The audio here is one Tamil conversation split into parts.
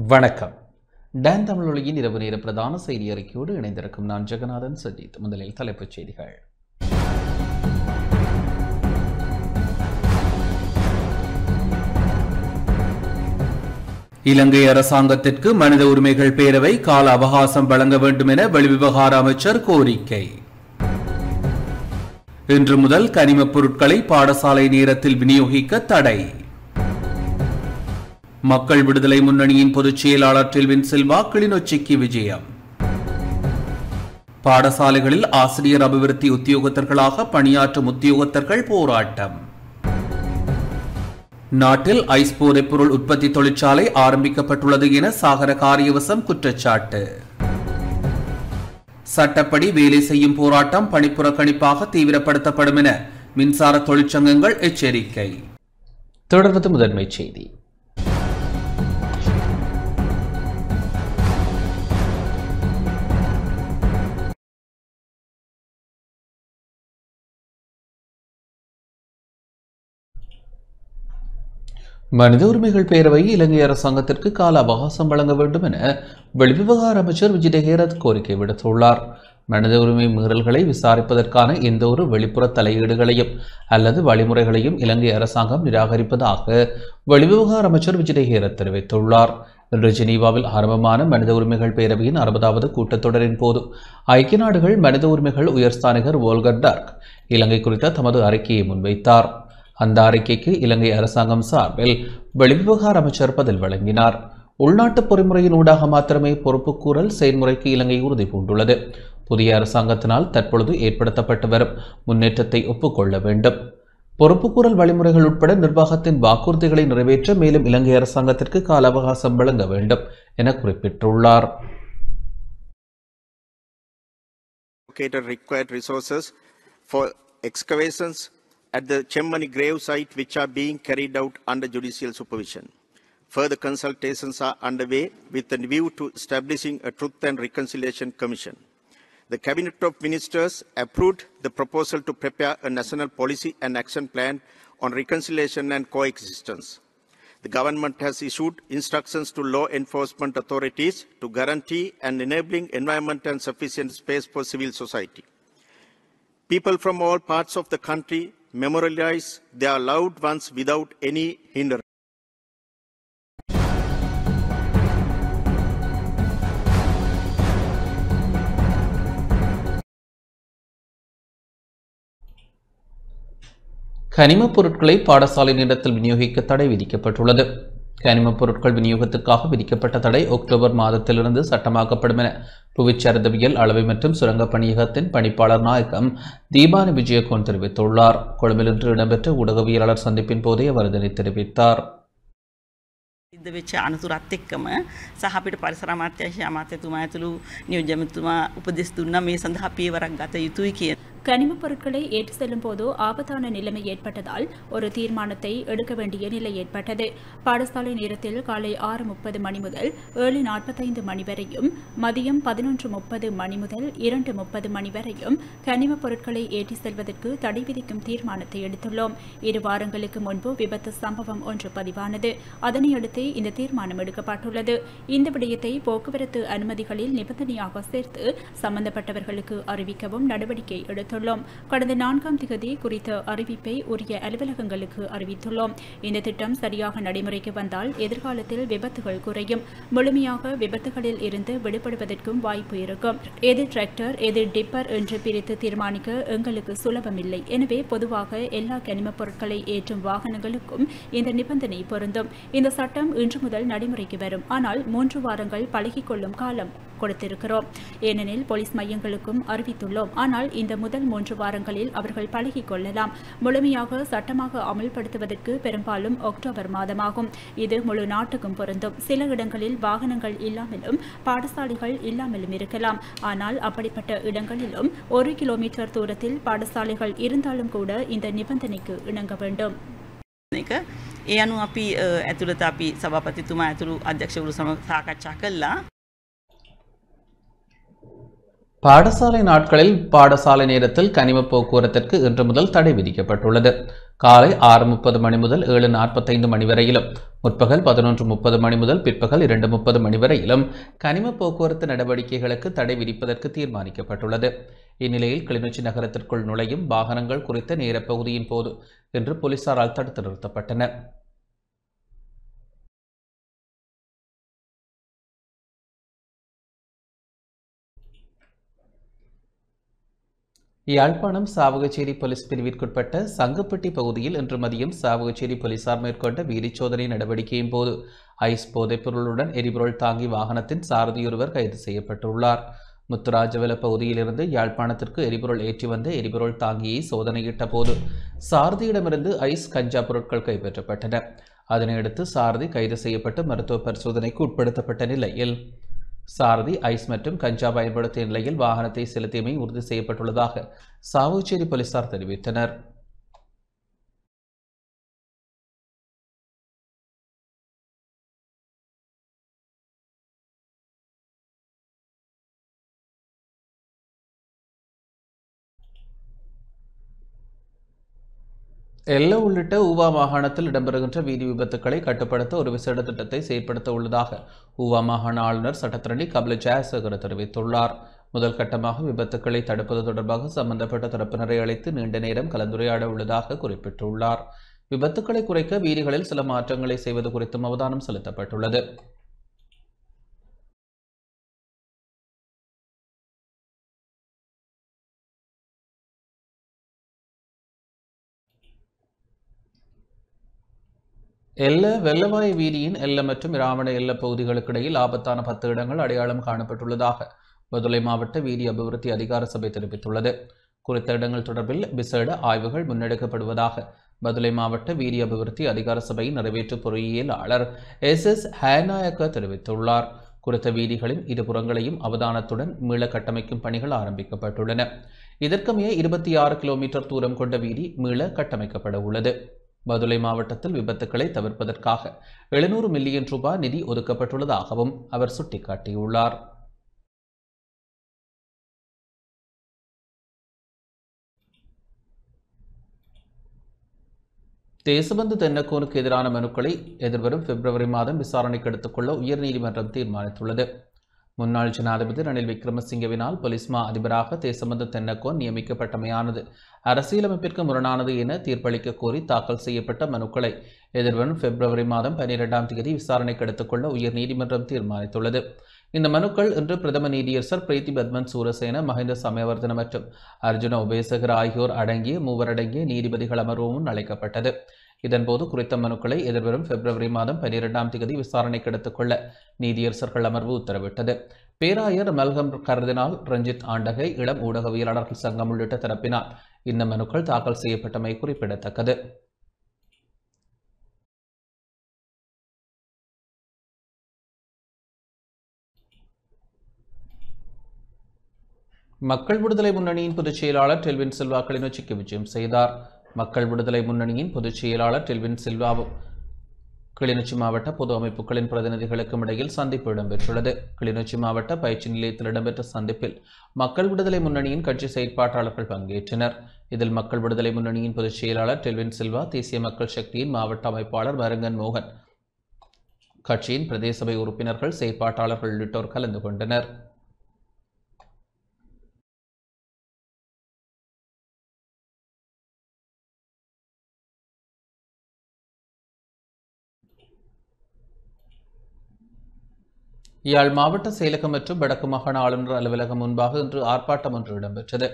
வணக்கம். டான் தமிழொலியின் இரவு நேர பிரதான செய்தி அறிக்கையோடு இணைந்திருக்கும் நான் ஜெகநாதன் சஜித். முதலில் தலைப்புச் செய்திகள். இலங்கை அரசாங்கத்திற்கு மனித உரிமைகள் பேரவை கால அவகாசம் வழங்க வேண்டும் என வெளிவிவகார அமைச்சர் கோரிக்கை. இன்று முதல் கனிமப் பொருட்களை பாடசாலை நேரத்தில் விநியோகிக்க தடை. மக்கள் விடுதலை முன்னணியின் பொதுச் செயலாளர் டில்வின் சில்வா கிளிநொச்சிக்கு விஜயம். பாடசாலைகளில் ஆசிரியர் அபிவிருத்தி உத்தியோகத்தர்களாக பணியாற்றும் உத்தியோகத்தர்கள் போராட்டம். நாட்டில் ஐஸ் போதைப் பொருள் உற்பத்தி தொழிற்சாலை ஆரம்பிக்கப்பட்டுள்ளது என சாகர காரியவசம் குற்றச்சாட்டு. சட்டப்படி வேலை செய்யும் போராட்டம் பணிப்புறக்கணிப்பாக தீவிரப்படுத்தப்படும் என மின்சார தொழிற்சங்கங்கள் எச்சரிக்கை. தொடர்வது முதன்மைச் செய்தி. மனித உரிமைகள் பேரவை இலங்கை அரசாங்கத்திற்கு கால அவகாசம் வழங்க வேண்டும் என வெளிவிவகார அமைச்சர் விஜித ஹேரத் கோரிக்கை விடுத்துள்ளார். மனித உரிமை மீறல்களை விசாரிப்பதற்கான எந்த ஒரு வெளிப்புற தலையீடுகளையும் அல்லது வழிமுறைகளையும் இலங்கை அரசாங்கம் நிராகரிப்பதாக வெளிவிவகார அமைச்சர் விஜித ஹேரத் தெரிவித்துள்ளார். இன்று ஜெனீவாவில் ஆரம்பமான மனித உரிமைகள் பேரவையின் 60வது கூட்டத்தொடரின் போது ஐக்கிய நாடுகள் மனித உரிமைகள் உயர்ஸ்தானிகர் வோல்கர் டார்க் இலங்கை குறித்த தமது அறிக்கையை முன்வைத்தார். அந்த அறிக்கைக்கு இலங்கை அரசாங்கம் சார்பில் வெளிவிவகார அமைச்சர் பதில் வழங்கினார். உள்நாட்டு பொறிமுறையின் ஊடாக மாத்திரமே பொறுப்புக்கூறல் செயல்முறைக்கு இலங்கை உறுதி பூண்டுள்ளது. புதிய அரசாங்கத்தினால் தற்பொழுது ஏற்படுத்தப்பட்டு வரும் முன்னேற்றத்தை ஒப்புக்கொள்ள வேண்டும். பொறுப்புக்கூறல் வழிமுறைகள் உட்பட நிர்வாகத்தின் வாக்குறுதிகளை நிறைவேற்ற மேலும் இலங்கை அரசாங்கத்திற்கு கால அவகாசம் வழங்க வேண்டும் என குறிப்பிட்டுள்ளார். at the Chemmani grave site, which are being carried out under judicial supervision. Further consultations are underway with a view to establishing a Truth and Reconciliation Commission. The Cabinet of Ministers approved the proposal to prepare a national policy and action plan on reconciliation and coexistence. The government has issued instructions to law enforcement authorities to guarantee an enabling environment and sufficient space for civil society. People from all parts of the country memorialize their loved ones without any hindrance. கனிமப் பொருட்களை பாடசாலை நேரத்தில் விநியோகிக்க தடை விதிக்கப்பட்டுள்ளது. கனிமப் பொருட்கள் விநியோகத்துக்காக விதிக்கப்பட்ட தடை அக்டோபர் மாதத்திலிருந்து சட்டமாக்கப்படும் என புவிச்சரிதவியல் அளவை மற்றும் சுரங்கப் பணியகத்தின் பணிப்பாளர் நாயகம் தீபானி விஜயகோன் தெரிவித்துள்ளார். கொழும்பில் இன்று இடம்பெற்ற ஊடகவியலாளர் சந்திப்பின் போதே அவர் இதனை தெரிவித்தார். වෙච්ච අනතුරත් එක්කම සහ අපිට පරිසර අමාත්‍යාංශයේ අමාත්‍යතුමා ඇතුළු නියෝජ්‍යමතුමා උපදෙස් දුන්නා මේ සඳහා පියවරක් ගත යුතුයි කියන. கனிமப் பொருட்களை ஏற்றி செல்லும் போது ஆபத்தான நிலைமை ஏற்பட்டதால் ஒரு தீர்மானத்தை எடுக்க வேண்டிய நிலை ஏற்பட்டது. பாடசாலை நேரத்தில் காலை 6:30 மணி முதல் 7:45 மணி வரையும், மதியம் 11:30 மணி முதல் 2:30 மணி வரையும் கனிமப் பொருட்களை ஏற்றி செல்வதற்கு தடை விதிக்கும் தீர்மானத்தை எடுத்துள்ளோம். 2 வாரங்களுக்கு முன்பு விபத்து சம்பவம் ஒன்று பதிவானது. அதனையடுத்து இந்த தீர்மானம் எடுக்கப்பட்டுள்ளது. இந்த விடயத்தை போக்குவரத்து அனுமதிகளில் நிபந்தனையாக சேர்த்து சம்பந்தப்பட்டவர்களுக்கு அறிவிக்கவும் நடவடிக்கை எடுத்துள்ளோம். கடந்த 4ஆம் தேதி குறித்த அறிவிப்பை உரிய அலுவலகங்களுக்கு அறிவித்துள்ளோம். இந்த திட்டம் சரியாக நடைமுறைக்கு வந்தால் எதிர்காலத்தில் விபத்துகள் குறையும். முழுமையாக விபத்துகளில் இருந்து விடுபடுவதற்கும் வாய்ப்பு இருக்கும். எது டிராக்டர் எது டிப்பர் என்று பிரித்து தீர்மானிக்க எங்களுக்கு சுலபமில்லை. எனவே பொதுவாக எல்லா கனிமப் பொருட்களை ஏற்றும் வாகனங்களுக்கும் இந்த நிபந்தனை பொருந்தும். இந்த சட்டம் இன்று முதல் நடைமுறைக்கு வரும். ஆனால் 3 வாரங்கள் பழகிக்கொள்ளும் காலம் கொடுத்திருக்கிறோம். ஏனெனில் போலீஸ் மையங்களுக்கும் அறிவித்துள்ளோம். ஆனால் இந்த முதல் 3 வாரங்களில் அவர்கள் பழகிக் கொள்ளலாம். முழுமையாக சட்டமாக அமல்படுத்துவதற்கு பெரும்பாலும் அக்டோபர் மாதமாகும். இது முழு நாட்டுக்கும் பொருந்தும். சில இடங்களில் வாகனங்கள் இல்லாமலும் பாடசாலைகள் இல்லாமலும் இருக்கலாம். ஆனால் அப்படிப்பட்ட இடங்களிலும் 1 கிலோமீட்டர் தூரத்தில் பாடசாலைகள் இருந்தாலும் கூட இந்த நிபந்தனைக்கு இணங்க வேண்டும். ඒ අනුව අපි ඇතුළත අපි සභාපතිතුමා ඇතුළු අධ්‍යක්ෂවරු සමග සාකච්ඡා කළා. பாடசாலை நாட்களில் பாடசாலை நேரத்தில் கனிம போக்குவரத்திற்கு இன்று முதல் தடை விதிக்கப்பட்டுள்ளது. காலை 6:30 மணி முதல் 7:45 மணி வரையிலும், முற்பகல் 11:30 மணி முதல் பிற்பகல் 2:30 மணி வரையிலும் கனிம போக்குவரத்து நடவடிக்கைகளுக்கு தடை விதிப்பதற்கு தீர்மானிக்கப்பட்டுள்ளது. இந்நிலையில் கிளிநொச்சி நகரத்திற்குள் நுழையும் வாகனங்கள் குறித்த நேரப்பகுதியின் போது இன்று போலீசாரால் தடுத்து நிறுத்தப்பட்டன. யாழ்ப்பாணம் சாவகச்சேரி போலீஸ் பிரிவிற்குட்பட்ட சங்கப்பட்டி பகுதியில் இன்று மதியம் சாவகச்சேரி போலீசார் மேற்கொண்ட வீதிச்சோதனை நடவடிக்கையின் போது ஐஸ் போதைப்பொருளுடன் எரிபொருள் தாங்கி வாகனத்தின் சாரதியொருவர் கைது செய்யப்பட்டுள்ளார். முத்துராஜவல பகுதியிலிருந்து யாழ்ப்பாணத்திற்கு எரிபொருள் ஏற்றி வந்த எரிபொருள் தாங்கியை சோதனையிட்ட போது சாரதியிடமிருந்து ஐஸ் கஞ்சா பொருட்கள் கைப்பற்றப்பட்டன. அதனையடுத்து சாரதி கைது செய்யப்பட்டு மருத்துவ பரிசோதனைக்கு உட்படுத்தப்பட்ட நிலையில் சாரதி ஐஸ் மற்றும் கஞ்சா பயன்படுத்திய நிலையில் வாகனத்தை செலுத்தியமை உறுதி செய்யப்பட்டுள்ளதாக சாவகச்சேரி போலீசார் தெரிவித்தனர். எல்ல உள்ளிட்ட ஊவா மாகாணத்தில் இடம்பெறுகின்ற வீதி விபத்துக்களை கட்டுப்படுத்த ஒரு விசேட திட்டத்தை செயற்படுத்த உள்ளதாக ஊவா மாகாண ஆளுநர் சட்டத்தரணி கபில ஜெயசேகர தெரிவித்துள்ளார். முதல் கட்டமாக விபத்துக்களை தடுப்பது தொடர்பாக சம்பந்தப்பட்ட தரப்பினரை அழைத்து நீண்ட நேரம் கலந்துரையாட உள்ளதாக குறிப்பிட்டுள்ளார். விபத்துக்களை குறைக்க வீதிகளில் சில மாற்றங்களை செய்வது குறித்தும் அவதானம் செலுத்தப்பட்டுள்ளது. எல்ல வெள்ளவாய் வீதியின் எல்ல மற்றும் இராவண எல்ல பகுதிகளுக்கு இடையில் ஆபத்தான 10 இடங்கள் அடையாளம் காணப்பட்டுள்ளதாக பதுளை மாவட்ட வீதி அபிவிருத்தி அதிகார சபை தெரிவித்துள்ளது. குறித்த இடங்கள் தொடர்பில் விசேட ஆய்வுகள் முன்னெடுக்கப்படுவதாக பதுளை மாவட்ட வீதி அபிவிருத்தி அதிகார சபையின் நிறைவேற்று பொறியியலாளர் SS ஹேநாயக்க தெரிவித்துள்ளார். குறித்த வீதிகளின் இருபுறங்களையும் அவதானத்துடன் மீள கட்டமைக்கும் பணிகள் ஆரம்பிக்கப்பட்டுள்ளன. இதற்கமைய 26 கிலோமீட்டர் தூரம் கொண்ட வீதி மீள கட்டமைக்கப்பட உள்ளது. பதுளை மாவட்டத்தில் விபத்துக்களை தவிர்ப்பதற்காக 700 மில்லியன் ரூபாய் நிதி ஒதுக்கப்பட்டுள்ளதாகவும் அவர் சுட்டிக்காட்டியுள்ளார். தேசபந்து தென்னக்கோனுக்கு எதிரான மனுக்களை எதிர்வரும் பிப்ரவரி மாதம் விசாரணைக்கு எடுத்துக்கொள்ள உயர்நீதிமன்றம் தீர்மானித்துள்ளது. முன்னாள் ஜனாதிபதி ரணில் விக்ரமசிங்கவினால் போலீஸ் மா அதிபராக தேசபந்து தென்னக்கோன் நியமிக்கப்பட்டமையானது அரசியலமைப்பிற்கு முரணானது என தீர்ப்பளிக்க கோரி தாக்கல் செய்யப்பட்ட மனுக்களை எதிர்வரும் பிப்ரவரி மாதம் 12ஆம் தேதி விசாரணைக்கு எடுத்துக்கொள்ள உயர்நீதிமன்றம் தீர்மானித்துள்ளது. இந்த மனுக்கள் இன்று பிரதம நீதியரசர் பிரீத்தி பத்மன் சூரசேன, மஹிந்த சமயவர்தன மற்றும் அர்ஜுன உபேசகர் ஆகியோர் அடங்கிய மூவரடங்கிய நீதிபதிகள் அமர்வு முன் அழைக்கப்பட்டது. இதன்போது குறித்த மனுக்களை எதிர்வரும் பிப்ரவரி மாதம் 12ஆம் தேதி விசாரணைக்கு எடுத்துக்கொள்ள நீதியரசர்கள் அமர்வு உத்தரவிட்டது. பேராயர் மல்கம் கர்தினால் ரஞ்சித் ஆண்டகை, இளம் ஊடகவியலாளர்கள் சங்கம் உள்ளிட்ட தரப்பினால் இந்த மனுக்கள் தாக்கல் செய்யப்பட்டமை குறிப்பிடத்தக்கது. மக்கள் விடுதலை முன்னணியின் பொதுச் செயலாளர் டெல்வின் சில்வா கிளிநொச்சிக்கு விஜயம் செய்தார். மக்கள் விடுதலை முன்னணியின் பொதுச் செயலாளர் டெல்வின் சில்வாவும் கிளிநொச்சி மாவட்ட பொது அமைப்புகளின் பிரதிநிதிகளுக்கும் இடையில் சந்திப்பு இடம்பெற்றுள்ளது. கிளிநொச்சி மாவட்ட பயிற்சி நிலையத்தில் இடம்பெற்ற சந்திப்பில் மக்கள் விடுதலை முன்னணியின் கட்சி செயற்பாட்டாளர்கள் பங்கேற்றனர். இதில் மக்கள் விடுதலை முன்னணியின் பொதுச் செயலாளர் டெல்வின் சில்வா, தேசிய மக்கள் சக்தியின் மாவட்ட அமைப்பாளர் மருங்கன் மோகன், கட்சியின் பிரதேச சபை உறுப்பினர்கள், செயற்பாட்டாளர்கள் உள்ளிட்டோர் கலந்து கொண்டனர். யாழ் மாவட்ட செயலகம் மற்றும் வடக்கு மாகாண ஆளுநர் அலுவலகம் முன்பாக இன்று ஆர்ப்பாட்டம் ஒன்று இடம்பெற்றது.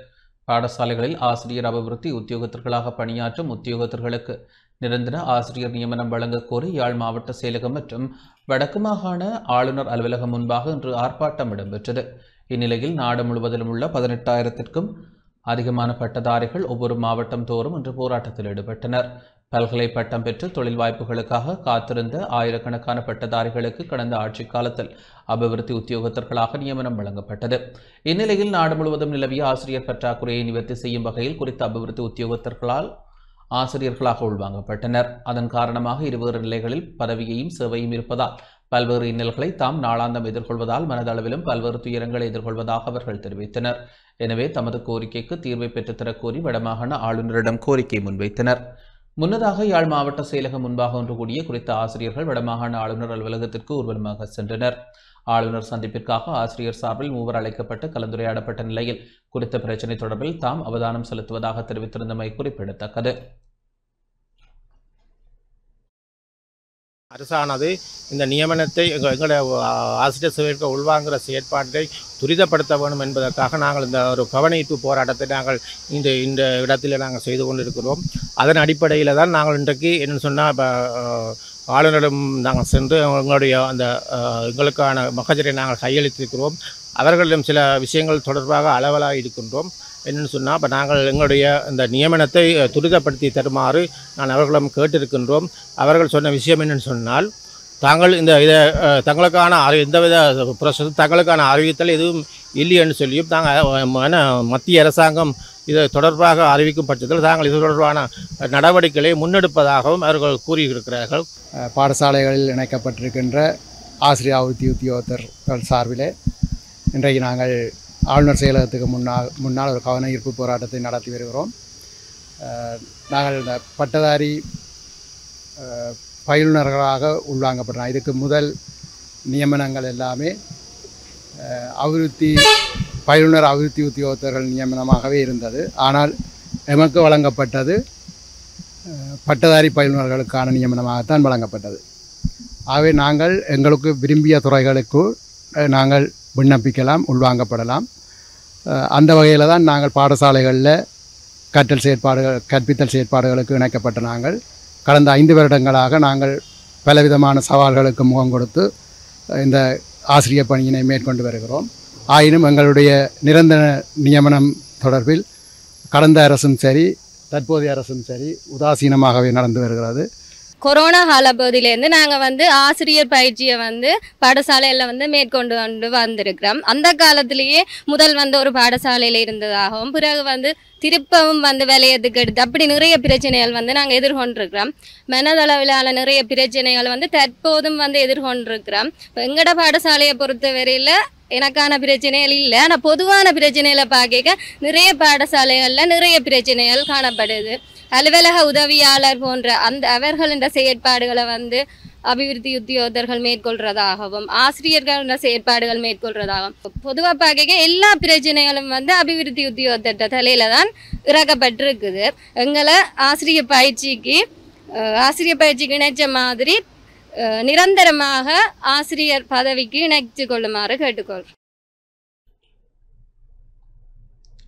பாடசாலைகளில் ஆசிரியர் அபிவிருத்தி உத்தியோகத்தர்களாக பணியாற்றும் உத்தியோகத்தர்களுக்கு நிரந்தர ஆசிரியர் நியமனம் வழங்க கோரி யாழ் மாவட்ட செயலகம் மற்றும் வடக்கு மாகாண ஆளுநர் அலுவலகம் முன்பாக இன்று ஆர்ப்பாட்டம் இடம்பெற்றது. இந்நிலையில் நாடு முழுவதிலும் உள்ள 18,000க்கும் அதிகமான பட்டதாரிகள் ஒவ்வொரு மாவட்டம் தோறும் இன்று போராட்டத்தில் ஈடுபட்டனர். பல்கலை பட்டம் பெற்று தொழில் வாய்ப்புகளுக்காக காத்திருந்த ஆயிரக்கணக்கான பட்டதாரிகளுக்கு கடந்த ஆட்சிக் காலத்தில் அபிவிருத்தி உத்தியோகத்தர்களாக நியமனம் வழங்கப்பட்டது. இந்நிலையில் நாடு முழுவதும் நிலவிய ஆசிரியர் பற்றாக்குறையை நிவர்த்தி செய்யும் வகையில் குறித்த அபிவிருத்தி உத்தியோகத்தர்களால் ஆசிரியர்களாக உள்வாங்கப்பட்டனர். அதன் காரணமாக இருவேறு நிலைகளில் பதவியையும் சேவையும் இருப்பதால் பல்வேறு இன்னல்களை தாம் நாளாந்தம் எதிர்கொள்வதால் மனதளவிலும் பல்வேறு துயரங்களை எதிர்கொள்வதாக அவர்கள் தெரிவித்தனர். எனவே தமது கோரிக்கைக்கு தீர்வை பெற்றுத்தரக் கோரி வடமாகாண ஆளுநரிடம் கோரிக்கை முன்வைத்தனர். முன்னதாக யாழ் மாவட்ட செயலகம் முன்பாக ஒன்று கூடிய குறித்த ஆசிரியர்கள் வடமாகாண ஆளுநர் அலுவலகத்திற்கு ஊர்வலமாக சென்றனர். ஆளுநர் சந்திப்பிற்காக ஆசிரியர் சார்பில் 3 அழைக்கப்பட்டு கலந்துரையாடப்பட்ட நிலையில் குறித்த பிரச்சினை தொடர்பில் தாம் அவதானம் செலுத்துவதாக தெரிவித்திருந்தமை குறிப்பிடத்தக்கது. அரசானது இந்த நியமனத்தை எங்களுடைய ஆசிரியர் சேவைக்கு உள்வாங்குகிற செயற்பாட்டை துரிதப்படுத்த வேண்டும் என்பதற்காக நாங்கள் இந்த ஒரு கவனஈர்ப்பு போராட்டத்தை நாங்கள் இந்த இடத்தில் நாங்கள் செய்து கொண்டிருக்கிறோம். அதன் அடிப்படையில் தான் நாங்கள் இன்றைக்கு என்ன சொன்னால் இப்போ ஆளுநரிடம் நாங்கள் சென்று எங்களுடைய அந்த எங்களுக்கான மகஜரை நாங்கள் கையளித்திருக்கிறோம். அவர்களிடம் சில விஷயங்கள் தொடர்பாக அளவலாக இருக்கின்றோம். என்னென்னு சொன்னால் இப்போ நாங்கள் எங்களுடைய இந்த நியமனத்தை துரிதப்படுத்தி தருமாறு நான் அவர்களிடம் கேட்டிருக்கின்றோம். அவர்கள் சொன்ன விஷயம் என்னென்னு சொன்னால் தாங்கள் இதை தங்களுக்கான எந்தவித ப்ரொசஸ் தங்களுக்கான அறிவித்தல் எதுவும் இல்லை என்று சொல்லியும் தாங்கள் மத்திய அரசாங்கம் இது தொடர்பாக அறிவிக்கும் பட்சத்தில் தாங்கள் இது தொடர்பான நடவடிக்கைகளை முன்னெடுப்பதாகவும் அவர்கள் கூறியிருக்கிறார்கள். பாடசாலைகளில் இணைக்கப்பட்டிருக்கின்ற ஆசிரியர் உத்தியோகத்தர்கள் சார்பிலே இன்றைக்கு நாங்கள் ஆளுநர் செயலகத்துக்கு முன்னால் ஒரு கவன ஈர்ப்பு போராட்டத்தை நடத்தி வருகிறோம். நாங்கள் இந்த பட்டதாரி பயிலுநர்களாக உள்வாங்கப்படுறோம். இதுக்கு முதல் நியமனங்கள் எல்லாமே பயிலுனர் அபிவிருத்தி உத்தியோகத்தர்கள் நியமனமாகவே இருந்தது. ஆனால் எமக்கு வழங்கப்பட்டது பட்டதாரி பயிலுநர்களுக்கான நியமனமாகத்தான் வழங்கப்பட்டது. ஆகவே நாங்கள் எங்களுக்கு விரும்பிய துறைகளுக்கு நாங்கள் விண்ணப்பிக்கலாம், உள்வாங்கப்படலாம். அந்த வகையில் தான் நாங்கள் பாடசாலைகளில் கற்பித்தல் செயற்பாடுகளுக்கு இணைக்கப்பட்ட நாங்கள் கடந்த 5 வருடங்களாக நாங்கள் பலவிதமான சவால்களுக்கு முகம் கொடுத்து இந்த ஆசிரியர் பணியினை மேற்கொண்டு வருகிறோம். ஆயினும் எங்களுடைய நிரந்தர நியமனம் தொடர்பில் கடந்த அரசும் சரி தற்போதைய அரசும் சரி உதாசீனமாகவே நடந்து வருகிறது. கொரோனா காலப்பகுதியிலேருந்து நாங்கள் ஆசிரியர் பயிற்சியை பாடசாலையில் மேற்கொண்டு வந்திருக்கிறோம். அந்த காலத்திலேயே முதல் ஒரு பாடசாலையில் இருந்ததாகவும் பிறகு திருப்பவும் விலையத்துக்கு எடுத்து அப்படி நிறைய பிரச்சனைகள் நாங்கள் எதிர்கொண்டிருக்கிறோம். மனதளவிலான நிறைய பிரச்சனைகள் தற்போதும் எதிர்கொண்டிருக்கிறோம். எங்களோட பாடசாலையை பொறுத்தவரையில் எனக்கான பிரச்சனைகள் இல்லை. ஆனால் பொதுவான பிரச்சனைகளை பார்க்க நிறைய பாடசாலைகளில் நிறைய பிரச்சனைகள் காணப்படுது. அலுவலக உதவியாளர் போன்ற அவர்களின் செயற்பாடுகளை அபிவிருத்தி உத்தியோகத்தர்கள் மேற்கொள்றதாகவும் ஆசிரியர்கள் செயற்பாடுகள் மேற்கொள்றதாகவும் பொதுவாக பார்க்க எல்லா பிரச்சனைகளும் அபிவிருத்தி உத்தியோகத்தர் தலையில தான் இறக்கப்பட்டிருக்குது. எங்களை ஆசிரியர் பயிற்சிக்கு இணைச்ச மாதிரி நிரந்தரமாக ஆசிரியர் பதவிக்கு இணைத்து கொள்ளுமாறு கேட்டுக்கொள்கிறோம்.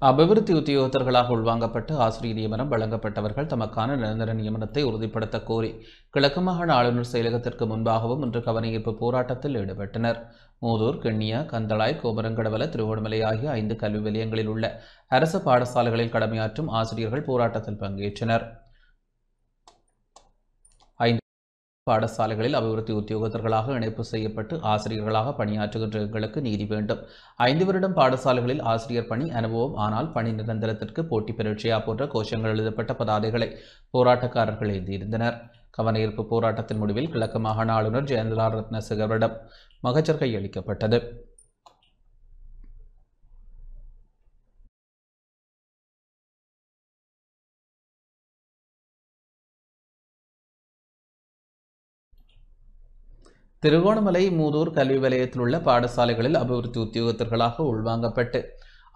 அபிவிருத்தி உத்தியோகத்தர்களாக உள்வாங்கப்பட்டு ஆசிரியர் நியமனம் வழங்கப்பட்டவர்கள் தமக்கான நிரந்தர நியமனத்தை உறுதிப்படுத்த கோரி கிழக்கு மாகாண ஆளுநர் செயலகத்திற்கு முன்பாகவும் இன்று கவனஈர்ப்பு போராட்டத்தில் ஈடுபட்டனர். மூதூர், கிண்ணியா, கந்தளாய், கோமரங்கடவல, திருவோணமலை ஆகிய 5 கல்வி நிலையங்களில் உள்ள அரசு பாடசாலைகளில் கடமையாற்றும் ஆசிரியர்கள் போராட்டத்தில் பங்கேற்றனர். பாடசாலைகளில் அபிவிருத்தி உத்தியோகத்தர்களாக இணைப்பு செய்யப்பட்டு ஆசிரியர்களாக பணியாற்றுகின்ற எங்களுக்கு நீதி வேண்டும். 5 வருடம் பாடசாலைகளில் ஆசிரியர் பணி அனுபவம், ஆனால் பணி நிரந்தரத்திற்கு போட்டி பரீட்சையா போன்ற கோஷங்கள் எழுதப்பட்ட பதாதைகளை போராட்டக்காரர்கள் எழுதியிருந்தனர். கவனஈர்ப்பு போராட்டத்தின் முடிவில் கிழக்கு மாகாண ஆளுநர் ஜெயந்தலா ரத்னசேகரிடம் மகஜர் கையளிக்கப்பட்டது. திருகோணமலை மூதூர் கல்வி வலயத்தில் உள்ள பாடசாலைகளில் அபிவிருத்தி உத்தியோகத்தர்களாக உள்வாங்கப்பட்டு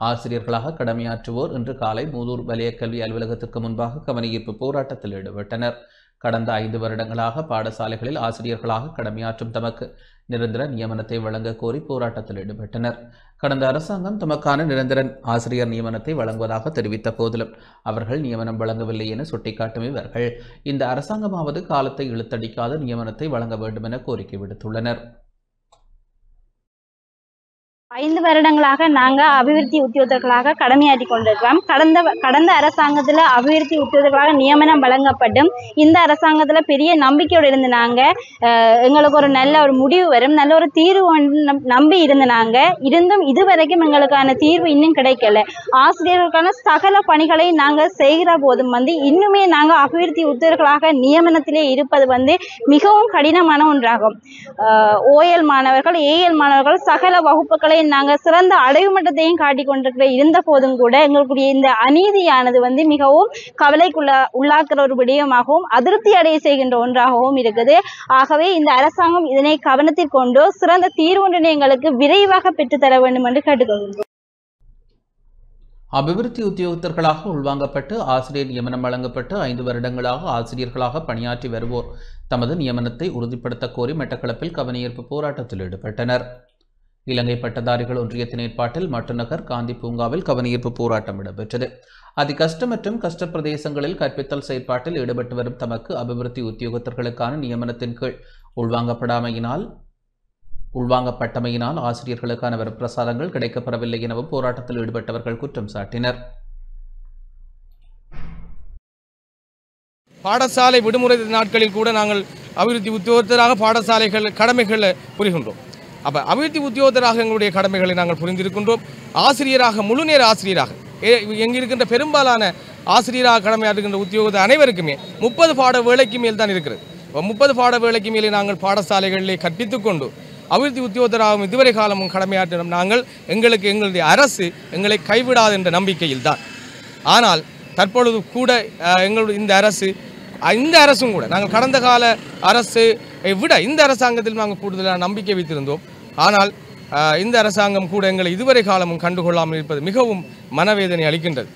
ஆசிரியர்களாக கடமையாற்றுவோர் இன்று காலை மூதூர் வலய கல்வி அலுவலகத்திற்கு முன்பாக கவனஈர்ப்பு போராட்டத்தில் ஈடுபட்டனர். கடந்த 5 வருடங்களாக பாடசாலைகளில் ஆசிரியர்களாக கடமையாற்றும் தமக்கு நிரந்தர நியமனத்தை வழங்க கோரி போராட்டத்தில் ஈடுபட்டனர். கடந்த அரசாங்கம் தமக்கான நிரந்தர ஆசிரியர் நியமனத்தை வழங்குவதாக தெரிவித்த போதிலும் அவர்கள் நியமனம் வழங்கவில்லை என சுட்டிக்காட்டும் இவர்கள் இந்த அரசாங்கமாவது காலத்தை இழுத்தடிக்காத நியமனத்தை வழங்க வேண்டும் என கோரிக்கை விடுத்துள்ளனர். 5 வருடங்களாக நாங்கள் அபிவிருத்தி உத்தியோகர்களாக கடமையாற்றி கொண்டிருக்கிறோம். கடந்த அரசாங்கத்தில் அபிவிருத்தி உத்தியோகர்களாக நியமனம் வழங்கப்பட்டும் இந்த அரசாங்கத்தில் பெரிய நம்பிக்கையோடு இருந்து நாங்கள் எங்களுக்கு ஒரு நல்ல ஒரு முடிவு வரும், நல்ல ஒரு தீர்வு நம்பி இருந்து நாங்கள் இருந்தும் இதுவரைக்கும் எங்களுக்கான தீர்வு இன்னும் கிடைக்கல. ஆசிரியர்களுக்கான சகல பணிகளை நாங்கள் செய்கிற போதும் இன்னுமே நாங்கள் அபிவிருத்தி உத்தியோகர்களாக நியமனத்திலே இருப்பது மிகவும் கடினமான ஒன்றாகும். ஓஎல் மாணவர்கள், ஏஎல் மாணவர்கள் சகல வகுப்புகளை நாங்கள் சிறந்த அடைவு மட்டத்தையும் காட்டிக் கொண்டிருக்கிற இருந்த போதும் கூட எங்களுடைய இந்த அநீதியானது மிகவும் உள்ளாக்குற ஒரு விடயமாகவும் அதிருப்தி அடைய செய்கின்ற ஒன்றாகவும் இருக்குது. ஆகவே இந்த அரசாங்கம் இதனை கவனத்தில் கொண்டு சிறந்த தீர்வு எங்களுக்கு விரைவாக பெற்றுத்தர வேண்டும் என்று கேட்டுக்கொள்கிறோம். அபிவிருத்தி உத்தியோகத்தர்களாக உள்வாங்கப்பட்டு ஆசிரியர் நியமனம் வழங்கப்பட்டு 5 வருடங்களாக ஆசிரியர்களாக பணியாற்றி வருவோர் தமது நியமனத்தை உறுதிப்படுத்த கோரி மட்டக்களப்பில் கவனஈர்ப்பு போராட்டத்தில் ஈடுபட்டனர். இலங்கை பட்டதாரிகள் ஒன்றியத்தின் ஏற்பாட்டில் மட்டுநகர் காந்தி பூங்காவில் கவனஈர்ப்பு போராட்டம் இடம்பெற்றது. அதிகஷ்ட மற்றும் கஷ்ட பிரதேசங்களில் கற்பித்தல் செயற்பாட்டில் ஈடுபட்டு வரும் தமக்கு அபிவிருத்தி உத்தியோகத்தர்களுக்கான நியமனத்தின் கீழ் உள்வாங்கப்பட்டமையினால் ஆசிரியர்களுக்கான வரப்பிரசாதங்கள் கிடைக்கப்பெறவில்லை எனவும் போராட்டத்தில் ஈடுபட்டவர்கள் குற்றம் சாட்டினர். பாடசாலை விடுமுறை நாட்களில் கூட நாங்கள் அபிவிருத்தி உத்தியோகத்தராக பாடசாலைகள் கடமைகளை புரிகின்றோம். அப்போ அபிவிருத்தி உத்தியோகத்தராக எங்களுடைய கடமைகளை நாங்கள் புரிந்திருக்கின்றோம். ஆசிரியராக முழுநேர ஆசிரியராக எங்கிருக்கின்ற பெரும்பாலான ஆசிரியராக கடமையாற்றுகின்ற உத்தியோகத்தர் அனைவருக்குமே 30 பாட வேளைக்கு மேல் தான் இருக்கிறது. 30 பாட வேளைக்கு மேலே நாங்கள் பாடசாலைகளிலே கற்பித்துக் கொண்டு அபிவிருத்தி உத்தியோகத்தராகவும் இதுவரை காலமும் கடமையாற்றினோம். நாங்கள் எங்களுடைய அரசு எங்களை கைவிடாது என்ற நம்பிக்கையில் தான். ஆனால் தற்பொழுது கூட எங்களுடைய இந்த அரசும் கூட நாங்கள் கடந்த கால அரசை விட இந்த அரசாங்கத்தில் நாங்கள் கூடுதலான நம்பிக்கை வைத்திருந்தோம். ஆனால் இந்த அரசாங்கம் கூட எங்களை இதுவரை காலமும் கண்டுகொள்ளாமல் இருப்பது மிகவும் மனவேதனை அளிக்கின்றது.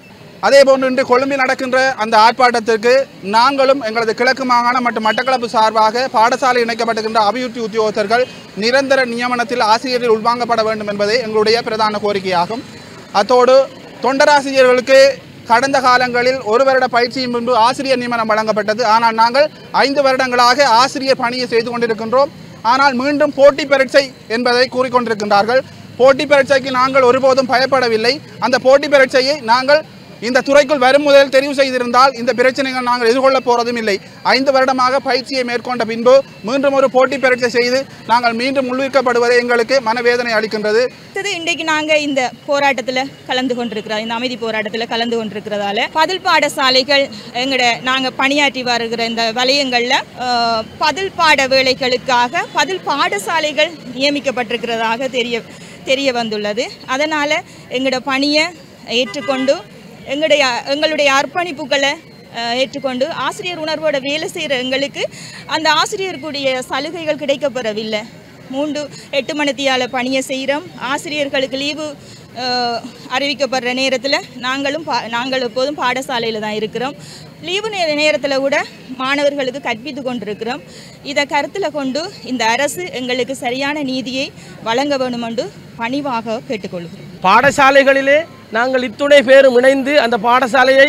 அதேபோன்று இன்று கொழும்பில் நடக்கின்ற அந்த ஆர்ப்பாட்டத்திற்கு நாங்களும் எங்களது கிழக்கு மாகாணம் மற்றும் மட்டக்களப்பு சார்பாக பாடசாலை இணைக்கப்பட்டுகின்ற அபிவிருத்தி உத்தியோகத்தர்கள் நிரந்தர நியமனத்தில் ஆசிரியர்கள் உள்வாங்கப்பட வேண்டும் என்பதே எங்களுடைய பிரதான கோரிக்கையாகும். அத்தோடு தொண்டராசிரியர்களுக்கு கடந்த காலங்களில் 1 வருட பயிற்சியின் முன்பு ஆசிரியர் நியமனம் வழங்கப்பட்டது. ஆனால் நாங்கள் 5 வருடங்களாக ஆசிரியர் பணியை செய்து கொண்டிருக்கின்றோம். ஆனால் மீண்டும் போட்டி பரீட்சை என்பதை கூறிக்கொண்டிருக்கின்றார்கள். போட்டி பரீட்சைக்கு நாங்கள் ஒருபோதும் பயப்படவில்லை. அந்த போட்டி பரீட்சையை நாங்கள் இந்த துறைக்குள் வரும் முதல் தெரிவு செய்திருந்தால் இந்த பிரச்சனைகள் நாங்கள் எதிர்கொள்ளப் போறதும் இல்லை. 5 வருடமாக பயிற்சியை மேற்கொண்ட பின்பு மீண்டும் ஒரு போட்டி பரீட்சை செய்து நாங்கள் மீண்டும் உள்விக்கப்படுவதை எங்களுக்கு மனவேதனை அளிக்கின்றது. இன்றைக்கு நாங்கள் இந்த போராட்டத்தில் கலந்து கொண்டிருக்கிறோம். இந்த அமைதி போராட்டத்தில் கலந்து கொண்டிருக்கிறதால பதில் பாடசாலைகள் நாங்கள் பணியாற்றி வருகிற இந்த வலயங்களில் பதில் பாட வேலைகளுக்காக பதில் பாடசாலைகள் நியமிக்கப்பட்டிருக்கிறதாக தெரிய வந்துள்ளது. அதனால் எங்களோட பணியை ஏற்றுக்கொண்டு எங்களுடைய அர்ப்பணிப்புகளை ஏற்றுக்கொண்டு ஆசிரியர் உணர்வோட வேலை செய்கிற எங்களுக்கு அந்த ஆசிரியர்களுடைய சலுகைகள் கிடைக்கப்பெறவில்லை. 8 மணித்தியால பணியை செய்கிறோம். ஆசிரியர்களுக்கு லீவு அறிவிக்கப்படுற நேரத்தில் நாங்கள் எப்போதும் பாடசாலையில் தான் இருக்கிறோம். லீவு நேரத்தில் கூட மாணவர்களுக்கு கற்பித்து கொண்டிருக்கிறோம். இதை கருத்தில் கொண்டு இந்த அரசு எங்களுக்கு சரியான நீதியை வழங்க வேண்டும் என்று பணிவாக கேட்டுக்கொள்கிறோம். பாடசாலைகளிலே நாங்கள் இத்துணை பேரும் இணைந்து அந்த பாடசாலையை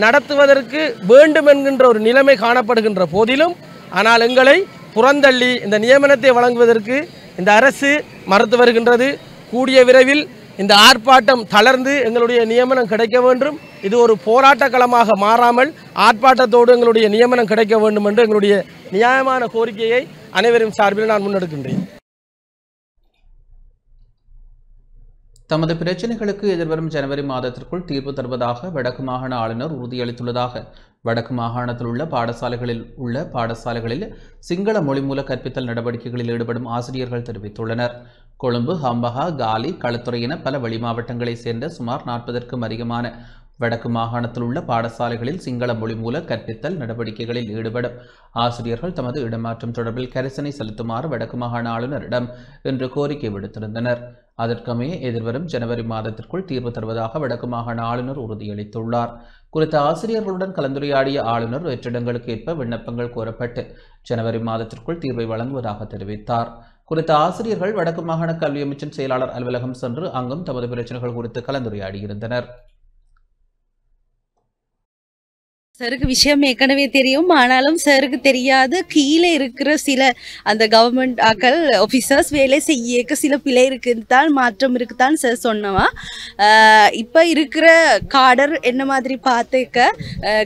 நடத்துவதற்கு வேண்டும் என்கின்ற ஒரு நிலைமை காணப்படுகின்ற போதிலும் ஆனால் எங்களை புறந்தள்ளி இந்த நியமனத்தை வழங்குவதற்கு இந்த அரசு மறுத்து வருகின்றது. கூடிய விரைவில் இந்த ஆர்ப்பாட்டம் தளர்ந்து எங்களுடைய நியமனம் கிடைக்க வேண்டும். இது ஒரு போராட்ட களமாக மாறாமல் ஆர்ப்பாட்டத்தோடு எங்களுடைய நியமனம் கிடைக்க வேண்டும் என்று எங்களுடைய நியாயமான கோரிக்கையை அனைவரும் சார்பில் நான் முன்னெடுக்கின்றேன். தமது பிரச்சினைகளுக்கு எதிர்வரும் ஜனவரி மாதத்திற்குள் தீர்வு தருவதாக வடக்கு மாகாண ஆளுநர் உறுதியளித்துள்ளதாக வடக்கு மாகாணத்தில் உள்ள பாடசாலைகளில் சிங்கள மொழி மூல கற்பித்தல் நடவடிக்கைகளில் ஈடுபடும் ஆசிரியர்கள் தெரிவித்துள்ளனர். கொழும்பு, ஹம்பகா, காலி, களுத்துறை என பல வெளி மாவட்டங்களைச் சேர்ந்த சுமார் 40க்கும் அதிகமான வடக்கு மாகாணத்தில் உள்ள பாடசாலைகளில் சிங்கள மொழி மூல கற்பித்தல் நடவடிக்கைகளில் ஈடுபடும் ஆசிரியர்கள் தமது இடமாற்றம் தொடர்பில் கரிசனை செலுத்துமாறு வடக்கு மாகாண ஆளுநரிடம் இன்று கோரிக்கை விடுத்திருந்தனர். அதற்கமைய எதிர்வரும் ஜனவரி மாதத்திற்குள் தீர்வு தருவதாக வடக்கு மாகாண ஆளுநர் உறுதியளித்துள்ளார். குறித்த ஆசிரியர்களுடன் கலந்துரையாடிய ஆளுநர் வெற்றிடங்களுக்கு ஏற்ப விண்ணப்பங்கள் கோரப்பட்டு ஜனவரி மாதத்திற்குள் தீர்வை வழங்குவதாக தெரிவித்தார். குறித்த ஆசிரியர்கள் வடக்கு மாகாண கல்வி அமைச்சின் செயலாளர் அலுவலகம் சென்று அங்கும் தமது பிரச்சனைகள் குறித்து கலந்துரையாடியிருந்தனர். சருக்கு விஷயம் ஏற்கனவே தெரியும், ஆனாலும் சருக்கு தெரியாது கீழே இருக்கிற சில அந்த கவர்மெண்ட் ஆக்கள் ஆஃபீஸர்ஸ் வேலை செய்ய சில பிழை இருக்குதான், மாற்றம் இருக்குதான் சார் சொன்னவா. இப்போ இருக்கிற காடர் என்ன மாதிரி பார்த்துக்க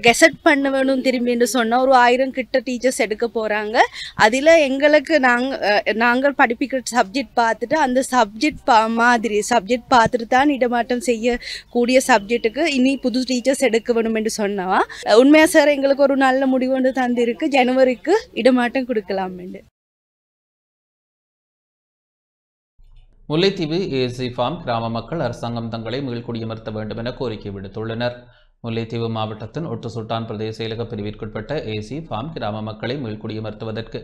கெசட் பண்ண வேணும் திரும்பி என்று சொன்னால் ஒரு 1000 கிட்ட டீச்சர்ஸ் எடுக்க போகிறாங்க. அதில் எங்களுக்கு நாங்கள் படிப்பிக்கிற சப்ஜெக்ட் பார்த்துட்டு அந்த சப்ஜெக்ட் மாதிரி சப்ஜெக்ட் பார்த்துட்டு தான் இடமாற்றம் செய்யக்கூடிய சப்ஜெக்ட்டுக்கு இனி புது டீச்சர்ஸ் எடுக்க வேணும் என்று சொன்னவா. உண்மையா சார் எங்களுக்கு ஒரு நல்ல முடிவு ஒன்று தந்திருக்கு, ஜனவரிக்கு இடமாற்றம் கொடுக்கலாம். முல்லைத்தீவு ஏசி ஃபார்ம் கிராம மக்கள் அரசாங்கம் தங்களை மீள்குடியமர்த்த வேண்டும் என கோரிக்கை விடுத்துள்ளனர். முல்லைத்தீவு மாவட்டத்தின் ஒட்டுசுட்டான் பிரதேச செயலக பிரிவிற்குட்பட்ட ஏசி ஃபார்ம் கிராம மக்களை மீள்குடியமர்த்துவதற்கு